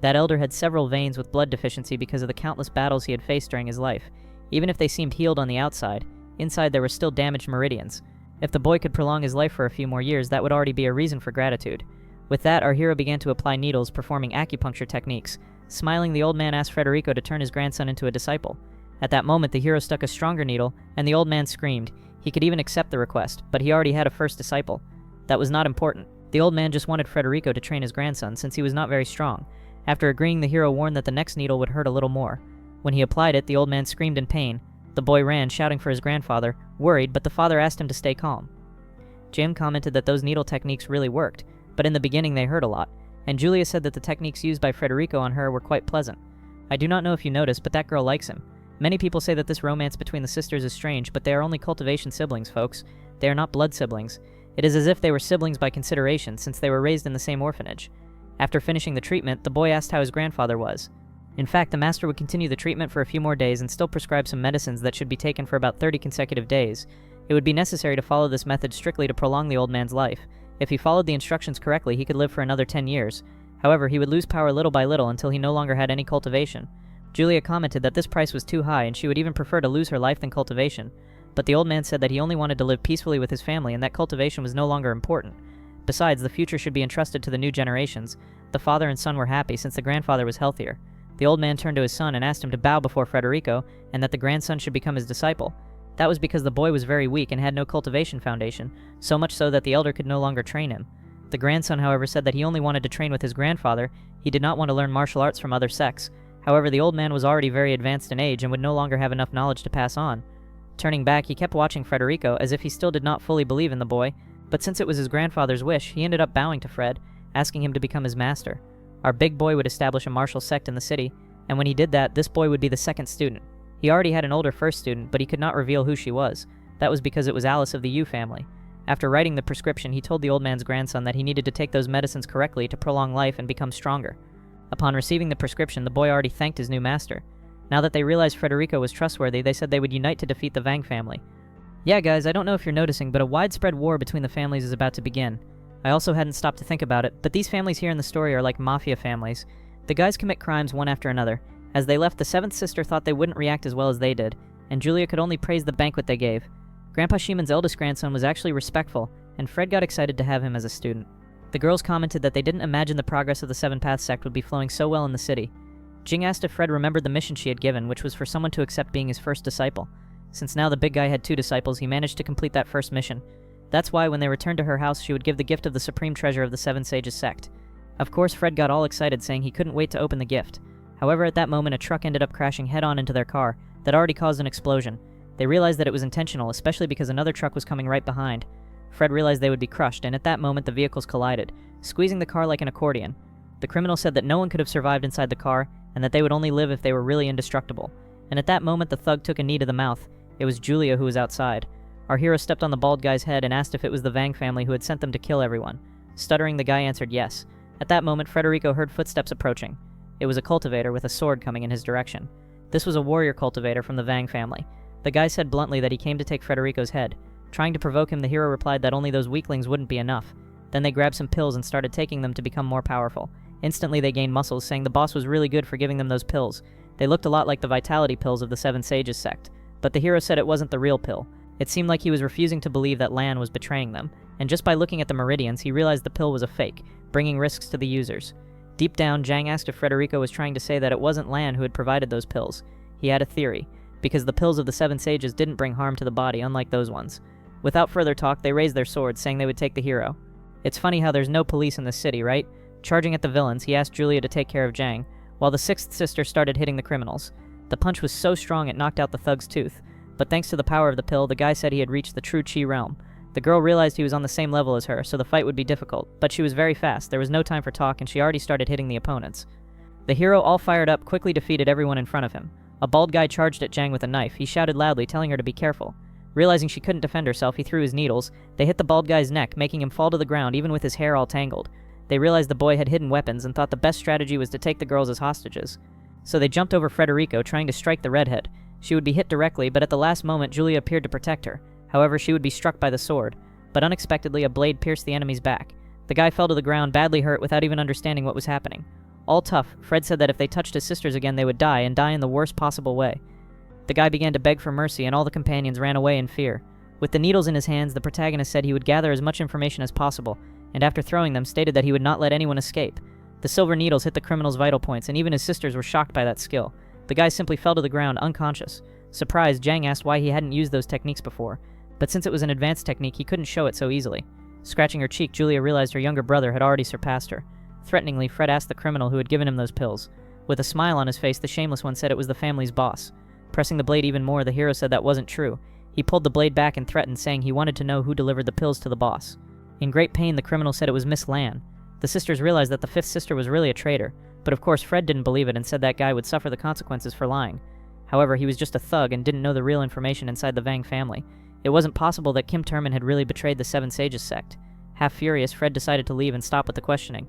That elder had several veins with blood deficiency because of the countless battles he had faced during his life. Even if they seemed healed on the outside, inside there were still damaged meridians. If the boy could prolong his life for a few more years, that would already be a reason for gratitude. With that, our hero began to apply needles, performing acupuncture techniques. Smiling, the old man asked Frederico to turn his grandson into a disciple. At that moment, the hero stuck a stronger needle, and the old man screamed. He could even accept the request, but he already had a first disciple. That was not important. The old man just wanted Frederico to train his grandson, since he was not very strong. After agreeing, the hero warned that the next needle would hurt a little more. When he applied it, the old man screamed in pain. The boy ran, shouting for his grandfather, worried, but the father asked him to stay calm. Jim commented that those needle techniques really worked, but in the beginning they hurt a lot, and Julia said that the techniques used by Frederico on her were quite pleasant. I do not know if you noticed, but that girl likes him. Many people say that this romance between the sisters is strange, but they are only cultivation siblings, folks. They are not blood siblings. It is as if they were siblings by consideration, since they were raised in the same orphanage. After finishing the treatment, the boy asked how his grandfather was. In fact, the master would continue the treatment for a few more days and still prescribe some medicines that should be taken for about 30 consecutive days. It would be necessary to follow this method strictly to prolong the old man's life. If he followed the instructions correctly, he could live for another 10 years. However, he would lose power little by little until he no longer had any cultivation. Julia commented that this price was too high and she would even prefer to lose her life than cultivation. But the old man said that he only wanted to live peacefully with his family and that cultivation was no longer important. Besides, the future should be entrusted to the new generations. The father and son were happy since the grandfather was healthier. The old man turned to his son and asked him to bow before Federico and that the grandson should become his disciple. That was because the boy was very weak and had no cultivation foundation, so much so that the elder could no longer train him. The grandson, however, said that he only wanted to train with his grandfather. He did not want to learn martial arts from other sects. However, the old man was already very advanced in age and would no longer have enough knowledge to pass on. Turning back, he kept watching Federico as if he still did not fully believe in the boy, but since it was his grandfather's wish, he ended up bowing to Fred, asking him to become his master. Our big boy would establish a martial sect in the city, and when he did that, this boy would be the second student. He already had an older first student, but he could not reveal who she was. That was because it was Alice of the Yu family. After writing the prescription, he told the old man's grandson that he needed to take those medicines correctly to prolong life and become stronger. Upon receiving the prescription, the boy already thanked his new master. Now that they realized Federico was trustworthy, they said they would unite to defeat the Vang family. Yeah guys, I don't know if you're noticing, but a widespread war between the families is about to begin. I also hadn't stopped to think about it, but these families here in the story are like mafia families. The guys commit crimes one after another. As they left, the seventh sister thought they wouldn't react as well as they did, and Julia could only praise the banquet they gave. Grandpa Shimon's eldest grandson was actually respectful, and Fred got excited to have him as a student. The girls commented that they didn't imagine the progress of the Seven Paths sect would be flowing so well in the city. Jing asked if Fred remembered the mission she had given, which was for someone to accept being his first disciple. Since now the big guy had 2 disciples, he managed to complete that first mission. That's why when they returned to her house, she would give the gift of the supreme treasure of the Seven Sages sect. Of course, Fred got all excited, saying he couldn't wait to open the gift. However, at that moment, a truck ended up crashing head-on into their car that already caused an explosion. They realized that it was intentional, especially because another truck was coming right behind. Fred realized they would be crushed, and at that moment the vehicles collided, squeezing the car like an accordion. The criminal said that no one could have survived inside the car, and that they would only live if they were really indestructible. And at that moment the thug took a knee to the mouth. It was Julia who was outside. Our hero stepped on the bald guy's head and asked if it was the Vang family who had sent them to kill everyone. Stuttering, the guy answered yes. At that moment, Federico heard footsteps approaching. It was a cultivator with a sword coming in his direction. This was a warrior cultivator from the Vang family. The guy said bluntly that he came to take Federico's head. Trying to provoke him, the hero replied that only those weaklings wouldn't be enough. Then they grabbed some pills and started taking them to become more powerful. Instantly they gained muscles, saying the boss was really good for giving them those pills. They looked a lot like the vitality pills of the Seven Sages sect. But the hero said it wasn't the real pill. It seemed like he was refusing to believe that Lan was betraying them, and just by looking at the meridians, he realized the pill was a fake, bringing risks to the users. Deep down, Jang asked if Federico was trying to say that it wasn't Lan who had provided those pills. He had a theory, because the pills of the Seven Sages didn't bring harm to the body, unlike those ones. Without further talk, they raised their swords, saying they would take the hero. It's funny how there's no police in this city, right? Charging at the villains, he asked Julia to take care of Jang, while the sixth sister started hitting the criminals. The punch was so strong it knocked out the thug's tooth, but thanks to the power of the pill, the guy said he had reached the true Chi realm. The girl realized he was on the same level as her, so the fight would be difficult, but she was very fast, there was no time for talk, and she already started hitting the opponents. The hero, all fired up, quickly defeated everyone in front of him. A bald guy charged at Jang with a knife. He shouted loudly, telling her to be careful. Realizing she couldn't defend herself, he threw his needles. They hit the bald guy's neck, making him fall to the ground, even with his hair all tangled. They realized the boy had hidden weapons and thought the best strategy was to take the girls as hostages. So they jumped over Federico, trying to strike the redhead. She would be hit directly, but at the last moment, Julia appeared to protect her. However, she would be struck by the sword. But unexpectedly, a blade pierced the enemy's back. The guy fell to the ground, badly hurt, without even understanding what was happening. All tough, Fred said that if they touched his sisters again, they would die, and die in the worst possible way. The guy began to beg for mercy, and all the companions ran away in fear. With the needles in his hands, the protagonist said he would gather as much information as possible, and after throwing them, stated that he would not let anyone escape. The silver needles hit the criminal's vital points, and even his sisters were shocked by that skill. The guy simply fell to the ground, unconscious. Surprised, Jang asked why he hadn't used those techniques before, but since it was an advanced technique, he couldn't show it so easily. Scratching her cheek, Julia realized her younger brother had already surpassed her. Threateningly, Fred asked the criminal who had given him those pills. With a smile on his face, the shameless one said it was the family's boss. Pressing the blade even more, the hero said that wasn't true. He pulled the blade back and threatened, saying he wanted to know who delivered the pills to the boss. In great pain, the criminal said it was Miss Lan. The sisters realized that the fifth sister was really a traitor, but of course Fred didn't believe it and said that guy would suffer the consequences for lying. However, he was just a thug and didn't know the real information inside the Vang family. It wasn't possible that Kim Turman had really betrayed the Seven Sages sect. Half furious, Fred decided to leave and stop with the questioning.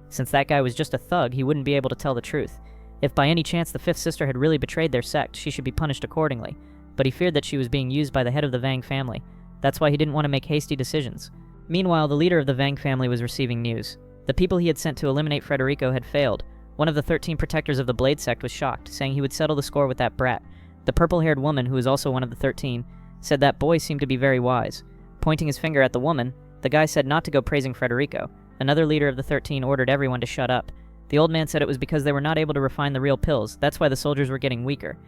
Since that guy was just a thug, he wouldn't be able to tell the truth. If by any chance the fifth sister had really betrayed their sect, she should be punished accordingly, but he feared that she was being used by the head of the Vang family. That's why he didn't want to make hasty decisions. Meanwhile, the leader of the Vang family was receiving news. The people he had sent to eliminate Frederico had failed. One of the 13 protectors of the Blade sect was shocked, saying he would settle the score with that brat. The purple-haired woman, who was also one of the 13, said that boy seemed to be very wise. Pointing his finger at the woman, the guy said not to go praising Frederico. Another leader of the 13 ordered everyone to shut up. The old man said it was because they were not able to refine the real pills. That's why the soldiers were getting weaker.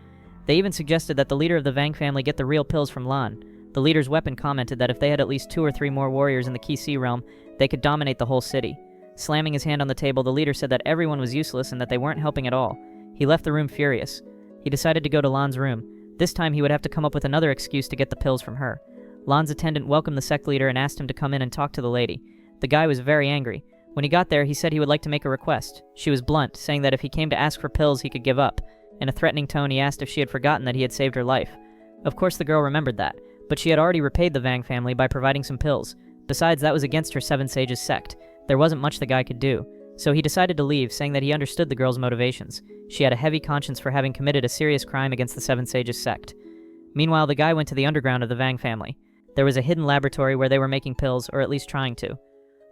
They even suggested that the leader of the Vang family get the real pills from Lan. The leader's weapon commented that if they had at least 2 or 3 more warriors in the Key Sea realm, they could dominate the whole city. Slamming his hand on the table, the leader said that everyone was useless and that they weren't helping at all. He left the room furious. He decided to go to Lan's room. This time he would have to come up with another excuse to get the pills from her. Lan's attendant welcomed the sect leader and asked him to come in and talk to the lady. The guy was very angry. When he got there, he said he would like to make a request. She was blunt, saying that if he came to ask for pills, he could give up. In a threatening tone, he asked if she had forgotten that he had saved her life. Of course, the girl remembered that, but she had already repaid the Vang family by providing some pills. Besides, that was against her Seven Sages sect. There wasn't much the guy could do. So he decided to leave, saying that he understood the girl's motivations. She had a heavy conscience for having committed a serious crime against the Seven Sages sect. Meanwhile, the guy went to the underground of the Vang family. There was a hidden laboratory where they were making pills, or at least trying to.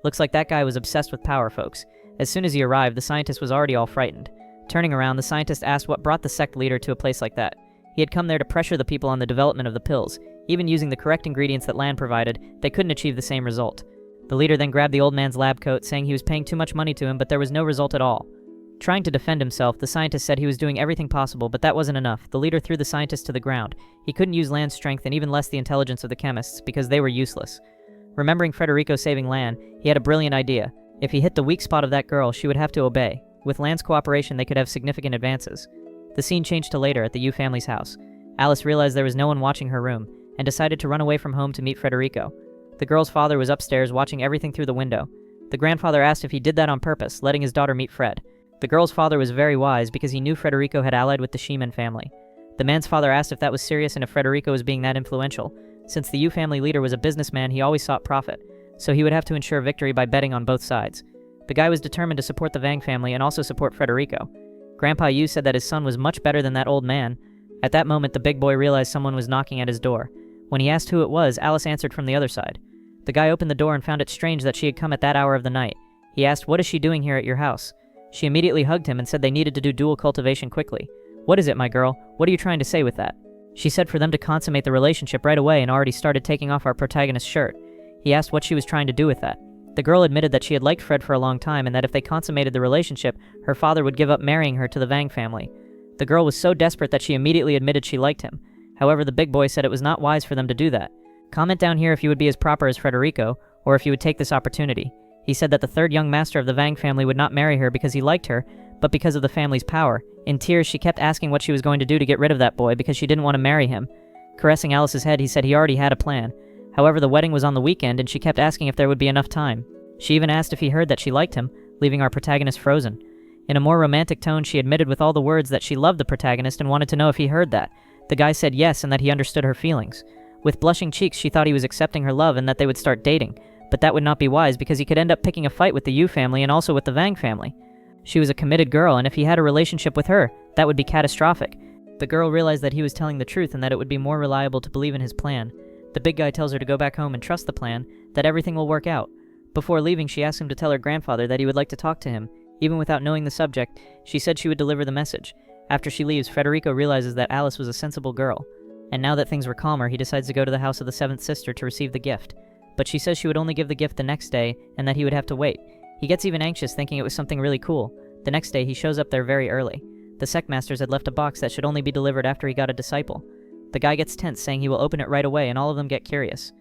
Looks like that guy was obsessed with power, folks. As soon as he arrived, the scientist was already all frightened. Turning around, the scientist asked what brought the sect leader to a place like that. He had come there to pressure the people on the development of the pills. Even using the correct ingredients that Lan provided, they couldn't achieve the same result. The leader then grabbed the old man's lab coat, saying he was paying too much money to him, but there was no result at all. Trying to defend himself, the scientist said he was doing everything possible, but that wasn't enough. The leader threw the scientist to the ground. He couldn't use Lan's strength and even less the intelligence of the chemists, because they were useless. Remembering Frederico saving Lan, he had a brilliant idea. If he hit the weak spot of that girl, she would have to obey. With Lan's cooperation, they could have significant advances. The scene changed to later at the Yu family's house. Alice realized there was no one watching her room, and decided to run away from home to meet Frederico. The girl's father was upstairs watching everything through the window. The grandfather asked if he did that on purpose, letting his daughter meet Fred. The girl's father was very wise because he knew Frederico had allied with the Sheeman family. The man's father asked if that was serious and if Frederico was being that influential. Since the Yu family leader was a businessman, he always sought profit, so he would have to ensure victory by betting on both sides. The guy was determined to support the Vang family and also support Frederico. Grandpa Yu said that his son was much better than that old man. At that moment, the big boy realized someone was knocking at his door. When he asked who it was, Alice answered from the other side. The guy opened the door and found it strange that she had come at that hour of the night. He asked, "What is she doing here at your house?" She immediately hugged him and said they needed to do dual cultivation quickly. "What is it, my girl? What are you trying to say with that?" She said for them to consummate the relationship right away and already started taking off our protagonist's shirt. He asked what she was trying to do with that. The girl admitted that she had liked Fred for a long time and that if they consummated the relationship, her father would give up marrying her to the Vang family. The girl was so desperate that she immediately admitted she liked him. However, the big boy said it was not wise for them to do that. Comment down here if you would be as proper as Frederico, or if you would take this opportunity. He said that the third young master of the Vang family would not marry her because he liked her, but because of the family's power. In tears, she kept asking what she was going to do to get rid of that boy because she didn't want to marry him. Caressing Alice's head, he said he already had a plan. However, the wedding was on the weekend and she kept asking if there would be enough time. She even asked if he heard that she liked him, leaving our protagonist frozen. In a more romantic tone, she admitted with all the words that she loved the protagonist and wanted to know if he heard that. The guy said yes and that he understood her feelings. With blushing cheeks, she thought he was accepting her love and that they would start dating. But that would not be wise because he could end up picking a fight with the Yu family and also with the Vang family. She was a committed girl, and if he had a relationship with her, that would be catastrophic. The girl realized that he was telling the truth and that it would be more reliable to believe in his plan. The big guy tells her to go back home and trust the plan, that everything will work out. Before leaving, she asked him to tell her grandfather that he would like to talk to him. Even without knowing the subject, she said she would deliver the message. After she leaves, Frederico realizes that Alice was a sensible girl. And now that things were calmer, he decides to go to the house of the seventh sister to receive the gift. But she says she would only give the gift the next day, and that he would have to wait. He gets even anxious, thinking it was something really cool. The next day, he shows up there very early. The sect masters had left a box that should only be delivered after he got a disciple. The guy gets tense, saying he will open it right away, and all of them get curious.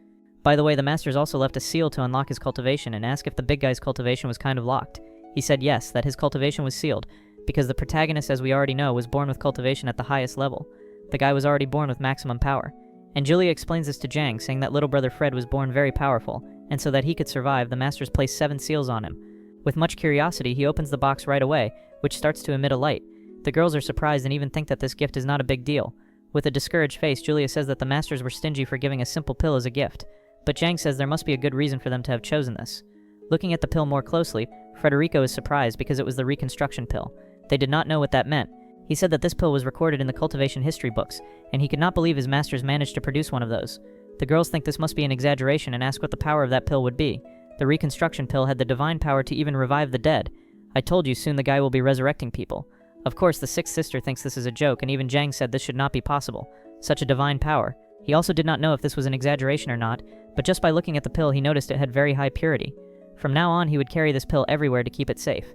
By the way, the masters also left a seal to unlock his cultivation and asked if the big guy's cultivation was kind of locked. He said yes, that his cultivation was sealed, because the protagonist, as we already know, was born with cultivation at the highest level. The guy was already born with maximum power. And Julia explains this to Jang, saying that little brother Fred was born very powerful, and so that he could survive, the masters placed 7 seals on him. With much curiosity, he opens the box right away, which starts to emit a light. The girls are surprised and even think that this gift is not a big deal. With a discouraged face, Julia says that the masters were stingy for giving a simple pill as a gift, but Jang says there must be a good reason for them to have chosen this. Looking at the pill more closely, Frederico is surprised because it was the reconstruction pill. They did not know what that meant. He said that this pill was recorded in the cultivation history books, and he could not believe his masters managed to produce one of those. The girls think this must be an exaggeration and ask what the power of that pill would be. The reconstruction pill had the divine power to even revive the dead. I told you soon the guy will be resurrecting people. Of course, the sixth sister thinks this is a joke, and even Jang said this should not be possible. Such a divine power. He also did not know if this was an exaggeration or not, but just by looking at the pill he noticed it had very high purity. From now on he would carry this pill everywhere to keep it safe.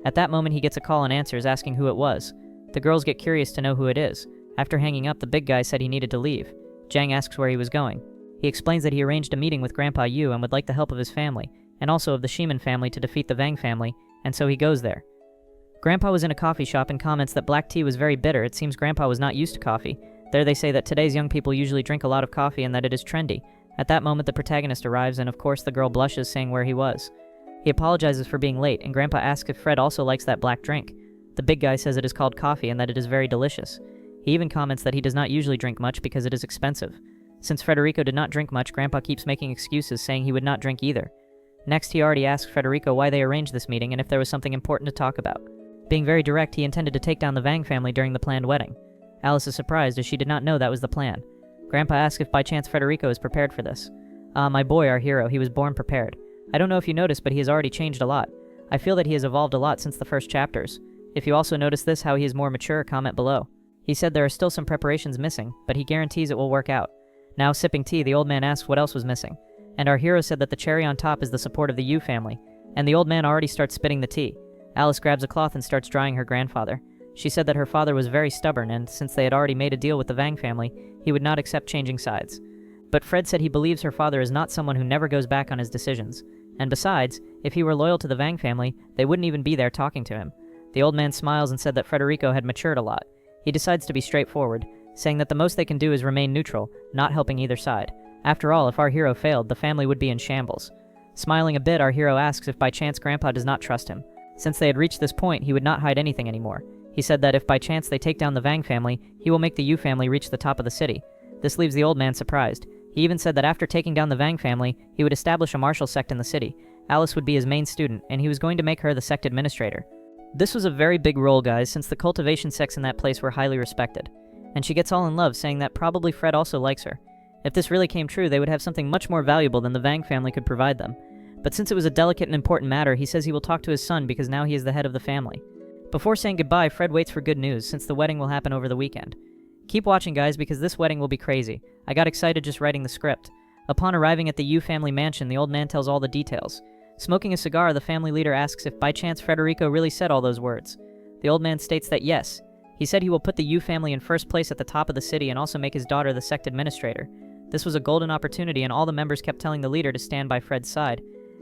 At that moment he gets a call and answers asking who it was. The girls get curious to know who it is. After hanging up, the big guy said he needed to leave. Jang asks where he was going. He explains that he arranged a meeting with Grandpa Yu and would like the help of his family, and also of the Shiman family to defeat the Vang family, and so he goes there. Grandpa was in a coffee shop and comments that black tea was very bitter. It seems Grandpa was not used to coffee. There they say that today's young people usually drink a lot of coffee and that it is trendy. At that moment the protagonist arrives and of course the girl blushes, saying where he was. He apologizes for being late and Grandpa asks if Fred also likes that black drink. The big guy says it is called coffee and that it is very delicious. He even comments that he does not usually drink much because it is expensive. Since Federico did not drink much, Grandpa keeps making excuses, saying he would not drink either. Next, he already asked Federico why they arranged this meeting and if there was something important to talk about. Being very direct, he intended to take down the Vang family during the planned wedding. Alice is surprised as she did not know that was the plan. Grandpa asks if by chance Federico is prepared for this. My boy, our hero, he was born prepared. I don't know if you noticed, but he has already changed a lot. I feel that he has evolved a lot since the first chapters. If you also notice this, how he is more mature, comment below. He said there are still some preparations missing, but he guarantees it will work out. Now sipping tea, the old man asks what else was missing. And our hero said that the cherry on top is the support of the Yu family. And the old man already starts spitting the tea. Alice grabs a cloth and starts drying her grandfather. She said that her father was very stubborn, and since they had already made a deal with the Vang family, he would not accept changing sides. But Fred said he believes her father is not someone who never goes back on his decisions. And besides, if he were loyal to the Vang family, they wouldn't even be there talking to him. The old man smiles and said that Federico had matured a lot. He decides to be straightforward, saying that the most they can do is remain neutral, not helping either side. After all, if our hero failed, the family would be in shambles. Smiling a bit, our hero asks if by chance Grandpa does not trust him. Since they had reached this point, he would not hide anything anymore. He said that if by chance they take down the Vang family, he will make the Yu family reach the top of the city. This leaves the old man surprised. He even said that after taking down the Vang family, he would establish a martial sect in the city. Alice would be his main student, and he was going to make her the sect administrator. This was a very big role, guys, since the cultivation sects in that place were highly respected. And she gets all in love, saying that probably Fred also likes her. If this really came true, they would have something much more valuable than the Vang family could provide them. But since it was a delicate and important matter, he says he will talk to his son because now he is the head of the family. Before saying goodbye, Fred waits for good news, since the wedding will happen over the weekend. Keep watching, guys, because this wedding will be crazy. I got excited just writing the script. Upon arriving at the Yu family mansion, the old man tells all the details. Smoking a cigar, the family leader asks if by chance Federico really said all those words. The old man states that yes. He said he will put the Yu family in first place at the top of the city and also make his daughter the sect administrator. This was a golden opportunity, and all the members kept telling the leader to stand by Fred's side.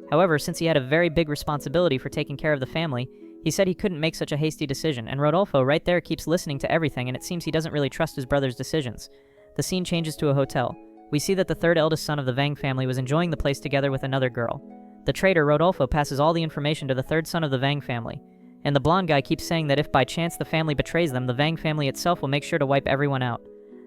However, since he had a very big responsibility for taking care of the family, he said he couldn't make such a hasty decision, and Rodolfo right there keeps listening to everything, and it seems he doesn't really trust his brother's decisions. The scene changes to a hotel. We see that the third eldest son of the Vang family was enjoying the place together with another girl. The traitor, Rodolfo, passes all the information to the third son of the Vang family. And the blonde guy keeps saying that if by chance the family betrays them, the Vang family itself will make sure to wipe everyone out.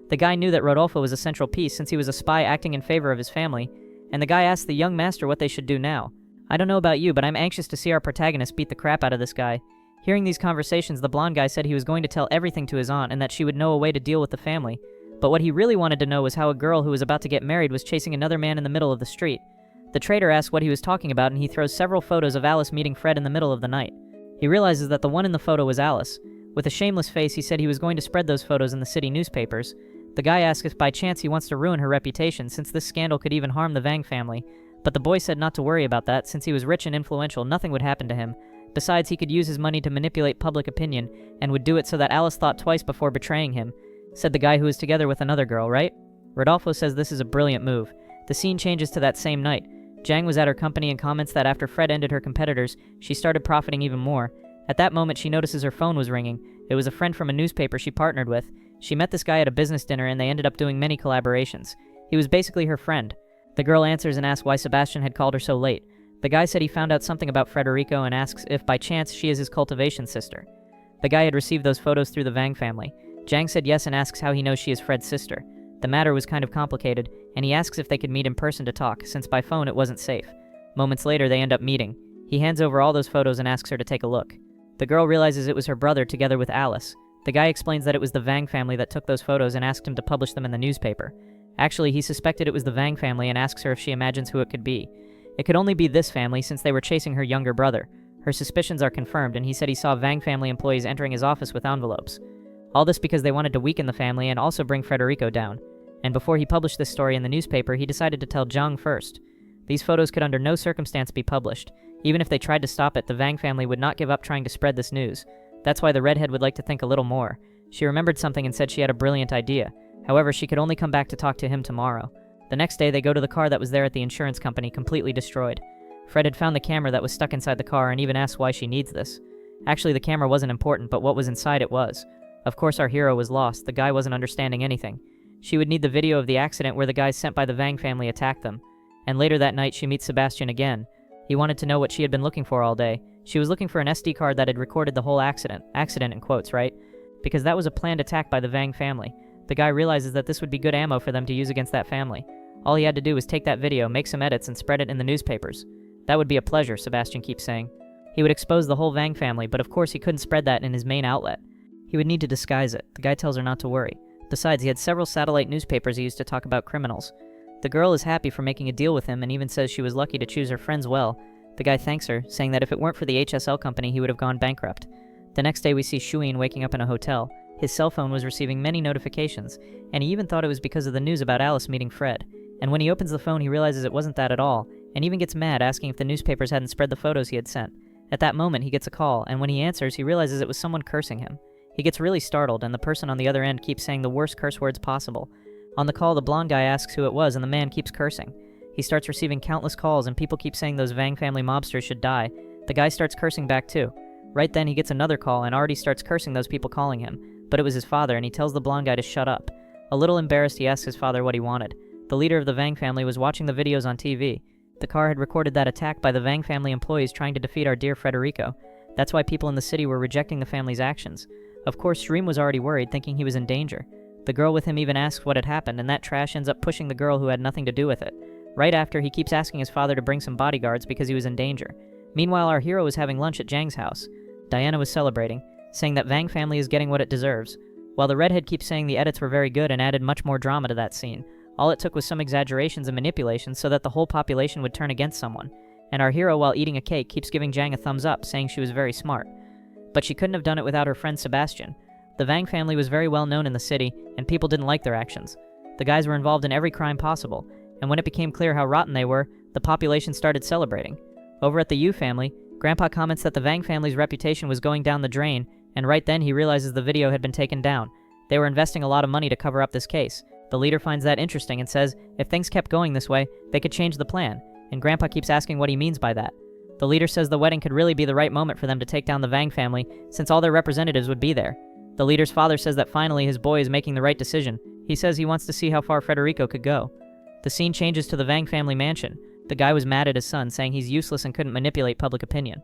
The guy knew that Rodolfo was a central piece since he was a spy acting in favor of his family, and the guy asked the young master what they should do now. I don't know about you, but I'm anxious to see our protagonist beat the crap out of this guy. Hearing these conversations, the blonde guy said he was going to tell everything to his aunt and that she would know a way to deal with the family. But what he really wanted to know was how a girl who was about to get married was chasing another man in the middle of the street. The traitor asks what he was talking about, and he throws several photos of Alice meeting Fred in the middle of the night. He realizes that the one in the photo was Alice. With a shameless face, he said he was going to spread those photos in the city newspapers. The guy asks if by chance he wants to ruin her reputation, since this scandal could even harm the Vang family. But the boy said not to worry about that, since he was rich and influential, nothing would happen to him. Besides, he could use his money to manipulate public opinion, and would do it so that Alice thought twice before betraying him, said the guy who was together with another girl, right? Rodolfo says this is a brilliant move. The scene changes to that same night. Jang was at her company and comments that after Fred ended her competitors, she started profiting even more. At that moment, she notices her phone was ringing. It was a friend from a newspaper she partnered with. She met this guy at a business dinner and they ended up doing many collaborations. He was basically her friend. The girl answers and asks why Sebastian had called her so late. The guy said he found out something about Federico and asks if by chance she is his cultivation sister. The guy had received those photos through the Vang family. Jang said yes and asks how he knows she is Fred's sister. The matter was kind of complicated, and he asks if they could meet in person to talk, since by phone it wasn't safe. Moments later, they end up meeting. He hands over all those photos and asks her to take a look. The girl realizes it was her brother together with Alice. The guy explains that it was the Vang family that took those photos and asked him to publish them in the newspaper. Actually, he suspected it was the Vang family and asks her if she imagines who it could be. It could only be this family since they were chasing her younger brother. Her suspicions are confirmed, and he said he saw Vang family employees entering his office with envelopes. All this because they wanted to weaken the family and also bring Frederico down. And before he published this story in the newspaper, he decided to tell Jung first. These photos could under no circumstance be published. Even if they tried to stop it, the Vang family would not give up trying to spread this news. That's why the redhead would like to think a little more. She remembered something and said she had a brilliant idea. However, she could only come back to talk to him tomorrow. The next day, they go to the car that was there at the insurance company, completely destroyed. Fred had found the camera that was stuck inside the car and even asked why she needs this. Actually, the camera wasn't important, but what was inside it was. Of course, our hero was lost. The guy wasn't understanding anything. She would need the video of the accident where the guys sent by the Vang family attacked them. And later that night, she meets Sebastian again. He wanted to know what she had been looking for all day. She was looking for an SD card that had recorded the whole accident. Accident in quotes, right? Because that was a planned attack by the Vang family. The guy realizes that this would be good ammo for them to use against that family. All he had to do was take that video, make some edits, and spread it in the newspapers. That would be a pleasure, Sebastian keeps saying. He would expose the whole Vang family, but of course he couldn't spread that in his main outlet. He would need to disguise it. The guy tells her not to worry. Besides, he had several satellite newspapers he used to talk about criminals. The girl is happy for making a deal with him and even says she was lucky to choose her friends well. The guy thanks her, saying that if it weren't for the HSL company, he would have gone bankrupt. The next day we see Shuin waking up in a hotel. His cell phone was receiving many notifications, and he even thought it was because of the news about Alice meeting Fred. And when he opens the phone, he realizes it wasn't that at all, and even gets mad, asking if the newspapers hadn't spread the photos he had sent. At that moment, he gets a call, and when he answers, he realizes it was someone cursing him. He gets really startled, and the person on the other end keeps saying the worst curse words possible. On the call, the blonde guy asks who it was, and the man keeps cursing. He starts receiving countless calls, and people keep saying those Vang family mobsters should die. The guy starts cursing back too. Right then, he gets another call, and already starts cursing those people calling him. But it was his father, and he tells the blonde guy to shut up. A little embarrassed, he asks his father what he wanted. The leader of the Vang family was watching the videos on TV. The car had recorded that attack by the Vang family employees trying to defeat our dear Frederico. That's why people in the city were rejecting the family's actions. Of course, Shreem was already worried, thinking he was in danger. The girl with him even asks what had happened, and that trash ends up pushing the girl who had nothing to do with it. Right after, he keeps asking his father to bring some bodyguards because he was in danger. Meanwhile, our hero was having lunch at Jang's house. Diana was celebrating, saying that Vang family is getting what it deserves. While the redhead keeps saying the edits were very good and added much more drama to that scene. All it took was some exaggerations and manipulations so that the whole population would turn against someone. And our hero, while eating a cake, keeps giving Jang a thumbs up, saying she was very smart. But she couldn't have done it without her friend Sebastian. The Vang family was very well known in the city, and people didn't like their actions. The guys were involved in every crime possible, and when it became clear how rotten they were, the population started celebrating. Over at the Yu family, Grandpa comments that the Vang family's reputation was going down the drain, and right then he realizes the video had been taken down. They were investing a lot of money to cover up this case. The leader finds that interesting and says if things kept going this way, they could change the plan, and Grandpa keeps asking what he means by that. The leader says the wedding could really be the right moment for them to take down the Vang family, since all their representatives would be there. The leader's father says that finally his boy is making the right decision. He says he wants to see how far Frederico could go. The scene changes to the Vang family mansion. The guy was mad at his son, saying he's useless and couldn't manipulate public opinion.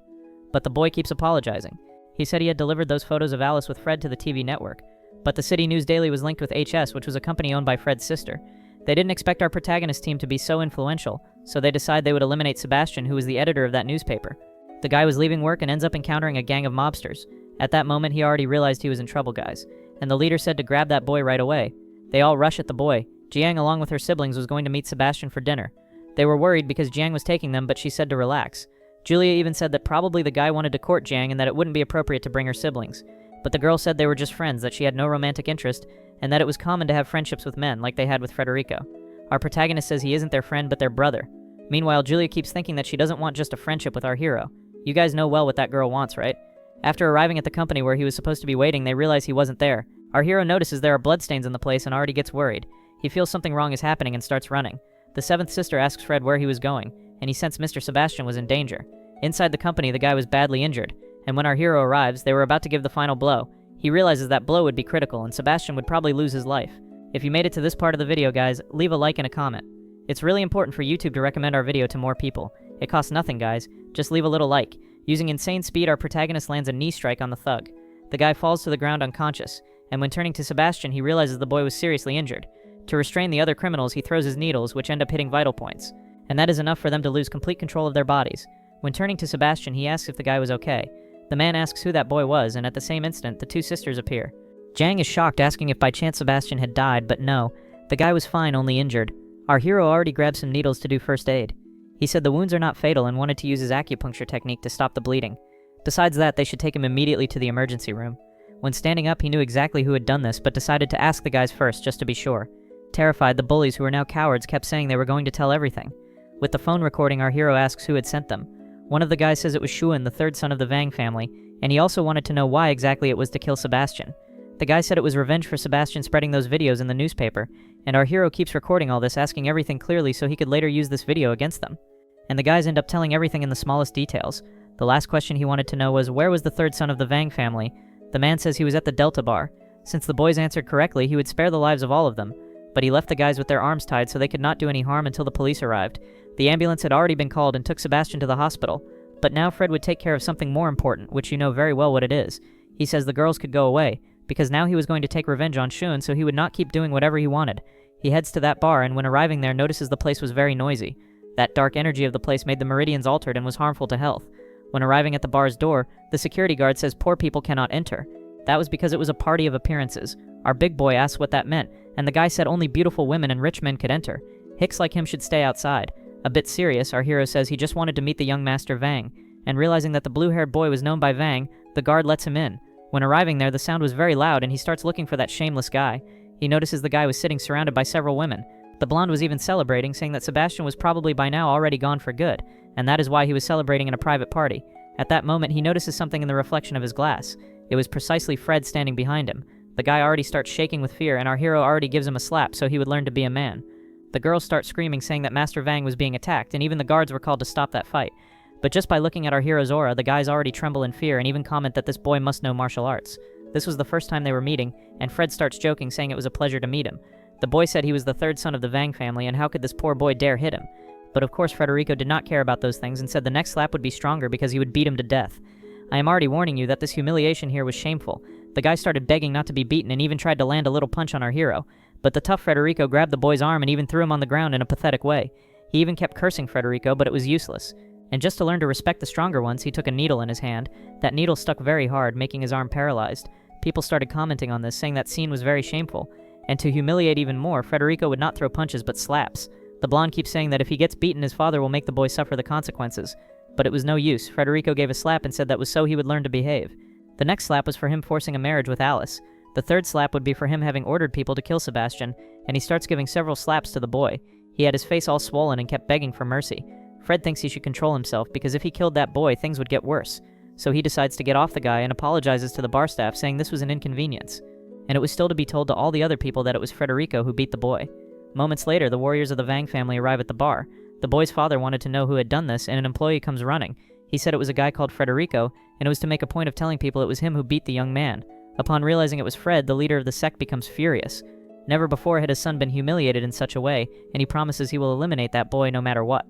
But the boy keeps apologizing. He said he had delivered those photos of Alice with Fred to the TV network. But the City News Daily was linked with HS, which was a company owned by Fred's sister. They didn't expect our protagonist team to be so influential, so they decide they would eliminate Sebastian, who was the editor of that newspaper. The guy was leaving work and ends up encountering a gang of mobsters. At that moment, he already realized he was in trouble, guys, and the leader said to grab that boy right away. They all rush at the boy. Jiang, along with her siblings, was going to meet Sebastian for dinner. They were worried because Jiang was taking them, but she said to relax. Julia even said that probably the guy wanted to court Jiang and that it wouldn't be appropriate to bring her siblings. But the girl said they were just friends, that she had no romantic interest, and that it was common to have friendships with men, like they had with Frederico. Our protagonist says he isn't their friend, but their brother. Meanwhile, Julia keeps thinking that she doesn't want just a friendship with our hero. You guys know well what that girl wants, right? After arriving at the company where he was supposed to be waiting, they realize he wasn't there. Our hero notices there are bloodstains in the place and already gets worried. He feels something wrong is happening and starts running. The seventh sister asks Fred where he was going, and he sensed Mr. Sebastian was in danger. Inside the company, the guy was badly injured, and when our hero arrives, they were about to give the final blow. He realizes that blow would be critical, and Sebastian would probably lose his life. If you made it to this part of the video, guys, leave a like and a comment. It's really important for YouTube to recommend our video to more people. It costs nothing, guys. Just leave a little like. Using insane speed, our protagonist lands a knee strike on the thug. The guy falls to the ground unconscious, and when turning to Sebastian, he realizes the boy was seriously injured. To restrain the other criminals, he throws his needles, which end up hitting vital points. And that is enough for them to lose complete control of their bodies. When turning to Sebastian, he asks if the guy was okay. The man asks who that boy was, and at the same instant, the two sisters appear. Jiang is shocked, asking if by chance Sebastian had died, but no. The guy was fine, only injured. Our hero already grabbed some needles to do first aid. He said the wounds are not fatal and wanted to use his acupuncture technique to stop the bleeding. Besides that, they should take him immediately to the emergency room. When standing up, he knew exactly who had done this, but decided to ask the guys first, just to be sure. Terrified, the bullies, who were now cowards, kept saying they were going to tell everything. With the phone recording, our hero asks who had sent them. One of the guys says it was Shuan, the third son of the Vang family, and he also wanted to know why exactly it was to kill Sebastian. The guy said it was revenge for Sebastian spreading those videos in the newspaper, and our hero keeps recording all this, asking everything clearly so he could later use this video against them. And the guys end up telling everything in the smallest details. The last question he wanted to know was, where was the third son of the Vang family? The man says he was at the Delta bar. Since the boys answered correctly, he would spare the lives of all of them, but he left the guys with their arms tied so they could not do any harm until the police arrived. The ambulance had already been called and took Sebastian to the hospital, but now Fred would take care of something more important, which you know very well what it is. He says the girls could go away, because now he was going to take revenge on Shun, so he would not keep doing whatever he wanted. He heads to that bar, and when arriving there, notices the place was very noisy. That dark energy of the place made the meridians altered and was harmful to health. When arriving at the bar's door, the security guard says poor people cannot enter. That was because it was a party of appearances. Our big boy asked what that meant, and the guy said only beautiful women and rich men could enter. Hicks like him should stay outside. A bit serious, our hero says he just wanted to meet the young Master Vang, and realizing that the blue-haired boy was known by Vang, the guard lets him in. When arriving there, the sound was very loud, and he starts looking for that shameless guy. He notices the guy was sitting surrounded by several women. The blonde was even celebrating, saying that Sebastian was probably by now already gone for good, and that is why he was celebrating in a private party. At that moment, he notices something in the reflection of his glass. It was precisely Fred standing behind him. The guy already starts shaking with fear, and our hero already gives him a slap so he would learn to be a man. The girls start screaming, saying that Master Vang was being attacked, and even the guards were called to stop that fight. But just by looking at our hero's aura, the guys already tremble in fear and even comment that this boy must know martial arts. This was the first time they were meeting, and Fred starts joking, saying it was a pleasure to meet him. The boy said he was the third son of the Vang family, and how could this poor boy dare hit him? But of course Federico did not care about those things and said the next slap would be stronger because he would beat him to death. I am already warning you that this humiliation here was shameful. The guy started begging not to be beaten and even tried to land a little punch on our hero. But the tough Federico grabbed the boy's arm and even threw him on the ground in a pathetic way. He even kept cursing Federico, but it was useless. And just to learn to respect the stronger ones, he took a needle in his hand. That needle stuck very hard, making his arm paralyzed. People started commenting on this, saying that scene was very shameful. And to humiliate even more, Federico would not throw punches but slaps. The blonde keeps saying that if he gets beaten, his father will make the boy suffer the consequences. But it was no use. Federico gave a slap and said that was so he would learn to behave. The next slap was for him forcing a marriage with Alice. The third slap would be for him having ordered people to kill Sebastian, and he starts giving several slaps to the boy. He had his face all swollen and kept begging for mercy. Fred thinks he should control himself because if he killed that boy, things would get worse. So he decides to get off the guy and apologizes to the bar staff, saying this was an inconvenience. And it was still to be told to all the other people that it was Federico who beat the boy. Moments later, the warriors of the Vang family arrive at the bar. The boy's father wanted to know who had done this, and an employee comes running. He said it was a guy called Federico, and it was to make a point of telling people it was him who beat the young man. Upon realizing it was Fred, the leader of the sect becomes furious. Never before had his son been humiliated in such a way, and he promises he will eliminate that boy no matter what.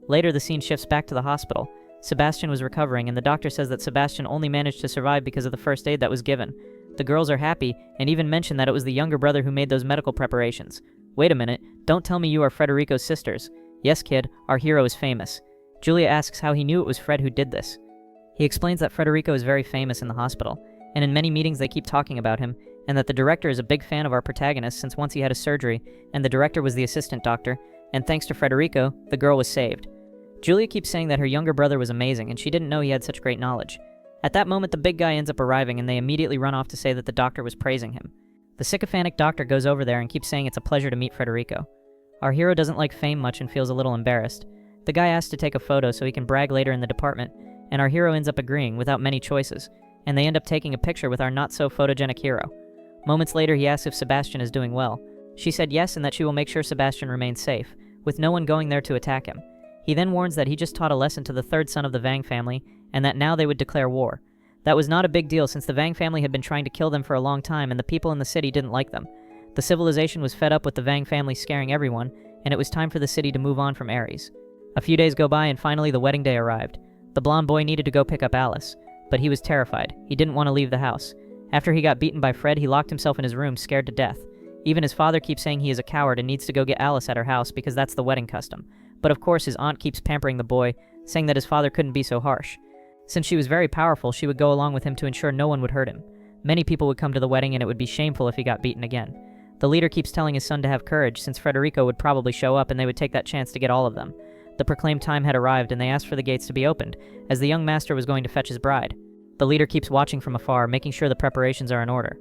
Later, the scene shifts back to the hospital. Sebastian was recovering, and the doctor says that Sebastian only managed to survive because of the first aid that was given. The girls are happy, and even mention that it was the younger brother who made those medical preparations. Wait a minute, don't tell me you are Federico's sisters. Yes, kid, our hero is famous. Julia asks how he knew it was Fred who did this. He explains that Federico is very famous in the hospital, and in many meetings they keep talking about him, and that the director is a big fan of our protagonist since once he had a surgery, and the director was the assistant doctor, and thanks to Federico, the girl was saved. Julia keeps saying that her younger brother was amazing, and she didn't know he had such great knowledge. At that moment, the big guy ends up arriving, and they immediately run off to say that the doctor was praising him. The sycophantic doctor goes over there and keeps saying it's a pleasure to meet Federico. Our hero doesn't like fame much and feels a little embarrassed. The guy asks to take a photo so he can brag later in the department, and our hero ends up agreeing without many choices, and they end up taking a picture with our not-so-photogenic hero. Moments later, he asks if Sebastian is doing well. She said yes, and that she will make sure Sebastian remains safe, with no one going there to attack him. He then warns that he just taught a lesson to the third son of the Vang family, and that now they would declare war. That was not a big deal since the Vang family had been trying to kill them for a long time and the people in the city didn't like them. The civilization was fed up with the Vang family scaring everyone, and it was time for the city to move on from Ares. A few days go by and finally the wedding day arrived. The blonde boy needed to go pick up Alice, but he was terrified. He didn't want to leave the house. After he got beaten by Fred, he locked himself in his room, scared to death. Even his father keeps saying he is a coward and needs to go get Alice at her house because that's the wedding custom. But of course his aunt keeps pampering the boy, saying that his father couldn't be so harsh. Since she was very powerful, she would go along with him to ensure no one would hurt him. Many people would come to the wedding and it would be shameful if he got beaten again. The leader keeps telling his son to have courage, since Frederico would probably show up and they would take that chance to get all of them. The proclaimed time had arrived and they asked for the gates to be opened, as the young master was going to fetch his bride. The leader keeps watching from afar, making sure the preparations are in order.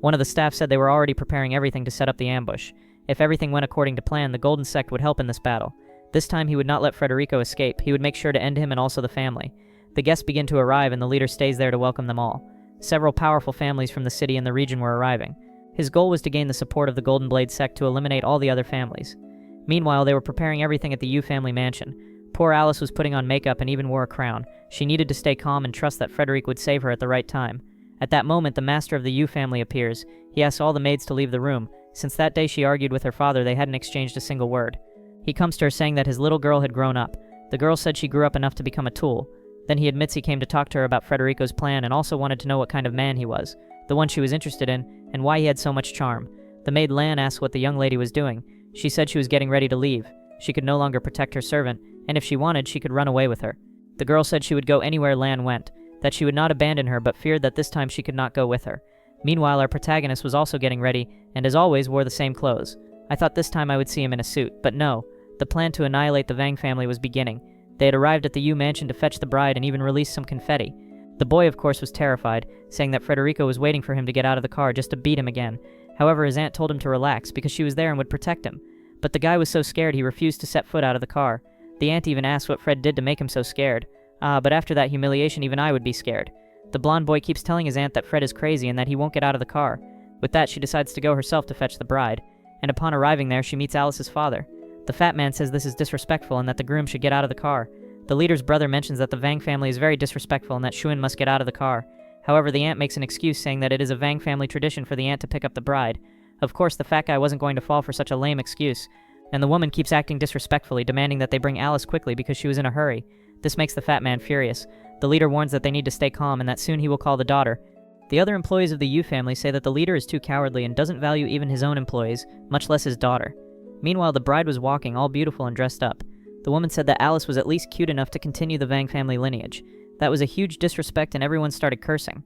One of the staff said they were already preparing everything to set up the ambush. If everything went according to plan, the Golden Sect would help in this battle. This time he would not let Frederico escape. He would make sure to end him and also the family. The guests begin to arrive and the leader stays there to welcome them all. Several powerful families from the city and the region were arriving. His goal was to gain the support of the Golden Blade sect to eliminate all the other families. Meanwhile, they were preparing everything at the Yu family mansion. Poor Alice was putting on makeup and even wore a crown. She needed to stay calm and trust that Frederic would save her at the right time. At that moment, the master of the Yu family appears. He asks all the maids to leave the room. Since that day she argued with her father, they hadn't exchanged a single word. He comes to her saying that his little girl had grown up. The girl said she grew up enough to become a tool. Then he admits he came to talk to her about Frederico's plan and also wanted to know what kind of man he was, the one she was interested in, and why he had so much charm. The maid Lan asked what the young lady was doing. She said she was getting ready to leave. She could no longer protect her servant, and if she wanted, she could run away with her. The girl said she would go anywhere Lan went, that she would not abandon her, but feared that this time she could not go with her. Meanwhile, our protagonist was also getting ready, and as always, wore the same clothes. I thought this time I would see him in a suit, but no. The plan to annihilate the Vang family was beginning. They had arrived at the Yu mansion to fetch the bride and even release some confetti. The boy, of course, was terrified, saying that Frederico was waiting for him to get out of the car just to beat him again. However, his aunt told him to relax because she was there and would protect him. But the guy was so scared he refused to set foot out of the car. The aunt even asked what Fred did to make him so scared. But after that humiliation, even I would be scared. The blonde boy keeps telling his aunt that Fred is crazy and that he won't get out of the car. With that, she decides to go herself to fetch the bride. And upon arriving there, she meets Alice's father. The fat man says this is disrespectful and that the groom should get out of the car. The leader's brother mentions that the Vang family is very disrespectful and that Shuin must get out of the car. However, the aunt makes an excuse saying that it is a Vang family tradition for the aunt to pick up the bride. Of course, the fat guy wasn't going to fall for such a lame excuse. And the woman keeps acting disrespectfully, demanding that they bring Alice quickly because she was in a hurry. This makes the fat man furious. The leader warns that they need to stay calm and that soon he will call the daughter. The other employees of the Yu family say that the leader is too cowardly and doesn't value even his own employees, much less his daughter. Meanwhile, the bride was walking, all beautiful and dressed up. The woman said that Alice was at least cute enough to continue the Vang family lineage. That was a huge disrespect and everyone started cursing.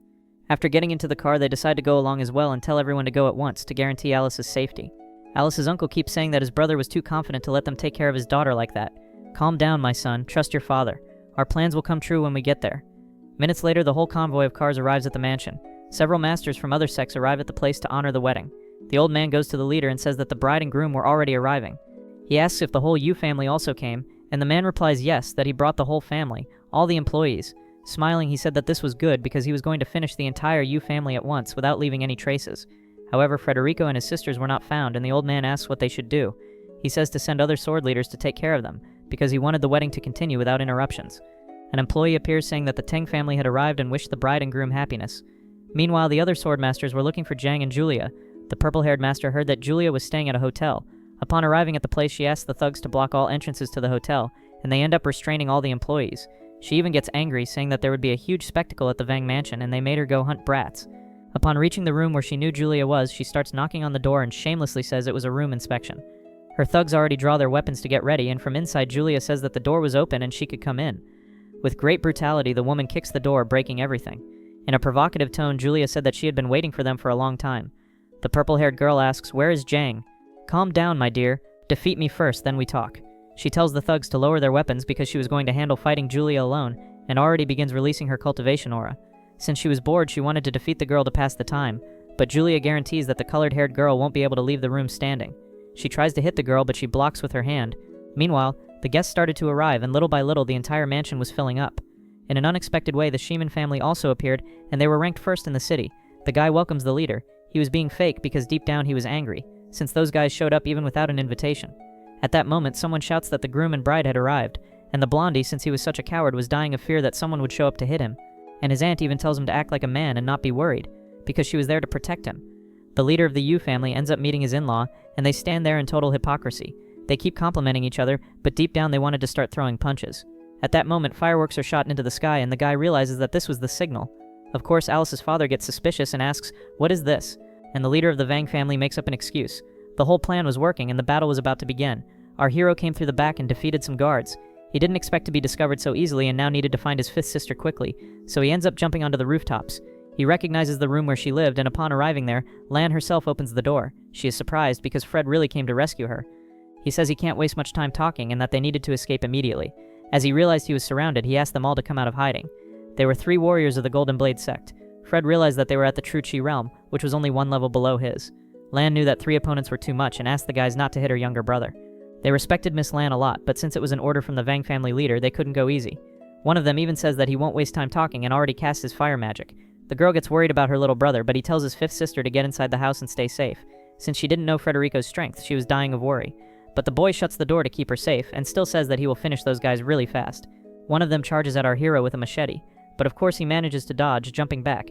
After getting into the car, they decide to go along as well and tell everyone to go at once to guarantee Alice's safety. Alice's uncle keeps saying that his brother was too confident to let them take care of his daughter like that. Calm down, my son. Trust your father. Our plans will come true when we get there. Minutes later, the whole convoy of cars arrives at the mansion. Several masters from other sects arrive at the place to honor the wedding. The old man goes to the leader and says that the bride and groom were already arriving. He asks if the whole Yu family also came, and the man replies yes, that he brought the whole family, all the employees. Smiling, he said that this was good because he was going to finish the entire Yu family at once without leaving any traces. However, Frederico and his sisters were not found, and the old man asks what they should do. He says to send other sword leaders to take care of them, because he wanted the wedding to continue without interruptions. An employee appears saying that the Teng family had arrived and wished the bride and groom happiness. Meanwhile, the other sword masters were looking for Jiang and Julia. The purple-haired master heard that Julia was staying at a hotel. Upon arriving at the place, she asks the thugs to block all entrances to the hotel, and they end up restraining all the employees. She even gets angry, saying that there would be a huge spectacle at the Vang mansion, and they made her go hunt brats. Upon reaching the room where she knew Julia was, she starts knocking on the door and shamelessly says it was a room inspection. Her thugs already draw their weapons to get ready, and from inside, Julia says that the door was open and she could come in. With great brutality, the woman kicks the door, breaking everything. In a provocative tone, Julia said that she had been waiting for them for a long time. The purple-haired girl asks, "Where is Jiang?" "Calm down, my dear. Defeat me first, then we talk." She tells the thugs to lower their weapons because she was going to handle fighting Julia alone, and already begins releasing her cultivation aura. Since she was bored, she wanted to defeat the girl to pass the time, but Julia guarantees that the colored-haired girl won't be able to leave the room standing. She tries to hit the girl, but she blocks with her hand. Meanwhile, the guests started to arrive, and little by little the entire mansion was filling up. In an unexpected way, the Sheeman family also appeared, and they were ranked first in the city. The guy welcomes the leader. He was being fake because deep down he was angry, since those guys showed up even without an invitation. At that moment, someone shouts that the groom and bride had arrived, and the blondie, since he was such a coward, was dying of fear that someone would show up to hit him. And his aunt even tells him to act like a man and not be worried, because she was there to protect him. The leader of the Yu family ends up meeting his in-law, and they stand there in total hypocrisy. They keep complimenting each other, but deep down they wanted to start throwing punches. At that moment, fireworks are shot into the sky, and the guy realizes that this was the signal. Of course, Alice's father gets suspicious and asks, "What is this?" And the leader of the Vang family makes up an excuse. The whole plan was working, and the battle was about to begin. Our hero came through the back and defeated some guards. He didn't expect to be discovered so easily and now needed to find his fifth sister quickly, so he ends up jumping onto the rooftops. He recognizes the room where she lived, and upon arriving there, Lan herself opens the door. She is surprised because Fred really came to rescue her. He says he can't waste much time talking and that they needed to escape immediately. As he realized he was surrounded, he asked them all to come out of hiding. They were 3 warriors of the Golden Blade sect. Fred realized that they were at the True Chi realm, which was only 1 level below his. Lan knew that 3 opponents were too much and asked the guys not to hit her younger brother. They respected Miss Lan a lot, but since it was an order from the Vang family leader, they couldn't go easy. One of them even says that he won't waste time talking and already cast his fire magic. The girl gets worried about her little brother, but he tells his 5th sister to get inside the house and stay safe. Since she didn't know Frederico's strength, she was dying of worry. But the boy shuts the door to keep her safe, and still says that he will finish those guys really fast. One of them charges at our hero with a machete, but of course he manages to dodge, jumping back.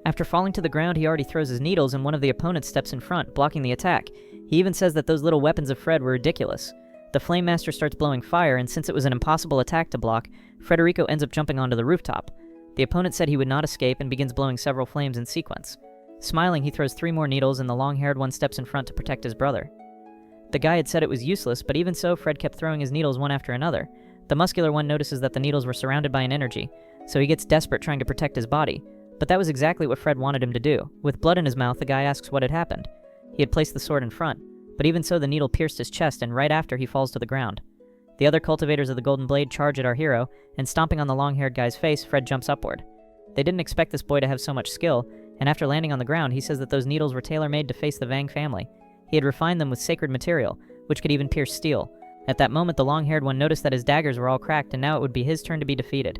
After falling to the ground, he already throws his needles, and one of the opponents steps in front, blocking the attack. He even says that those little weapons of Fred were ridiculous. The Flame Master starts blowing fire, and since it was an impossible attack to block, Frederico ends up jumping onto the rooftop. The opponent said he would not escape and begins blowing several flames in sequence. Smiling, he throws 3 more needles, and the long-haired one steps in front to protect his brother. The guy had said it was useless, but even so, Fred kept throwing his needles one after another. The muscular one notices that the needles were surrounded by an energy, so he gets desperate trying to protect his body. But that was exactly what Fred wanted him to do. With blood in his mouth, the guy asks what had happened. He had placed the sword in front, but even so the needle pierced his chest, and right after he falls to the ground. The other cultivators of the Golden Blade charge at our hero, and stomping on the long-haired guy's face, Fred jumps upward. They didn't expect this boy to have so much skill, and after landing on the ground, he says that those needles were tailor-made to face the Vang family. He had refined them with sacred material, which could even pierce steel. At that moment, the long-haired one noticed that his daggers were all cracked, and now it would be his turn to be defeated.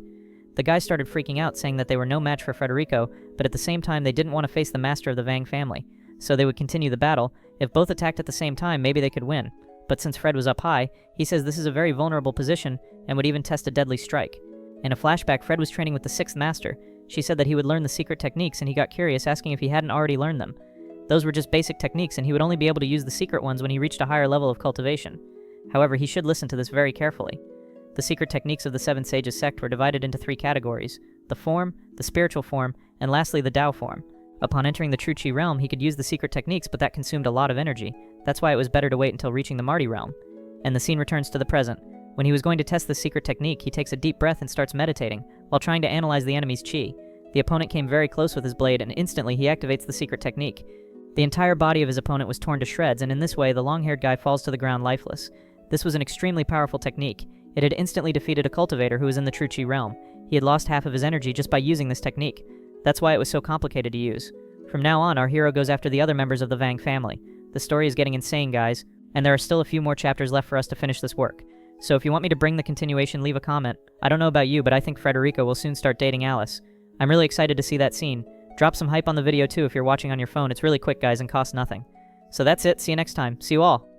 The guys started freaking out, saying that they were no match for Frederico, but at the same time they didn't want to face the master of the Vang family, so they would continue the battle. If both attacked at the same time, maybe they could win. But since Fred was up high, he says this is a very vulnerable position, and would even test a deadly strike. In a flashback, Fred was training with the 6th master. She said that he would learn the secret techniques, and he got curious, asking if he hadn't already learned them. Those were just basic techniques, and he would only be able to use the secret ones when he reached a higher level of cultivation. However, he should listen to this very carefully. The secret techniques of the 7 Sages sect were divided into 3 categories: the form, the spiritual form, and lastly the Tao form. Upon entering the True Chi realm, he could use the secret techniques, but that consumed a lot of energy. That's why it was better to wait until reaching the Marty realm. And the scene returns to the present. When he was going to test the secret technique, he takes a deep breath and starts meditating, while trying to analyze the enemy's chi. The opponent came very close with his blade, and instantly he activates the secret technique. The entire body of his opponent was torn to shreds, and in this way, the long-haired guy falls to the ground lifeless. This was an extremely powerful technique. It had instantly defeated a cultivator who was in the True Chi realm. He had lost half of his energy just by using this technique. That's why it was so complicated to use. From now on, our hero goes after the other members of the Vang family. The story is getting insane, guys, and there are still a few more chapters left for us to finish this work. So if you want me to bring the continuation, leave a comment. I don't know about you, but I think Frederico will soon start dating Alice. I'm really excited to see that scene. Drop some hype on the video too if you're watching on your phone. It's really quick, guys, and costs nothing. So that's it. See you next time. See you all.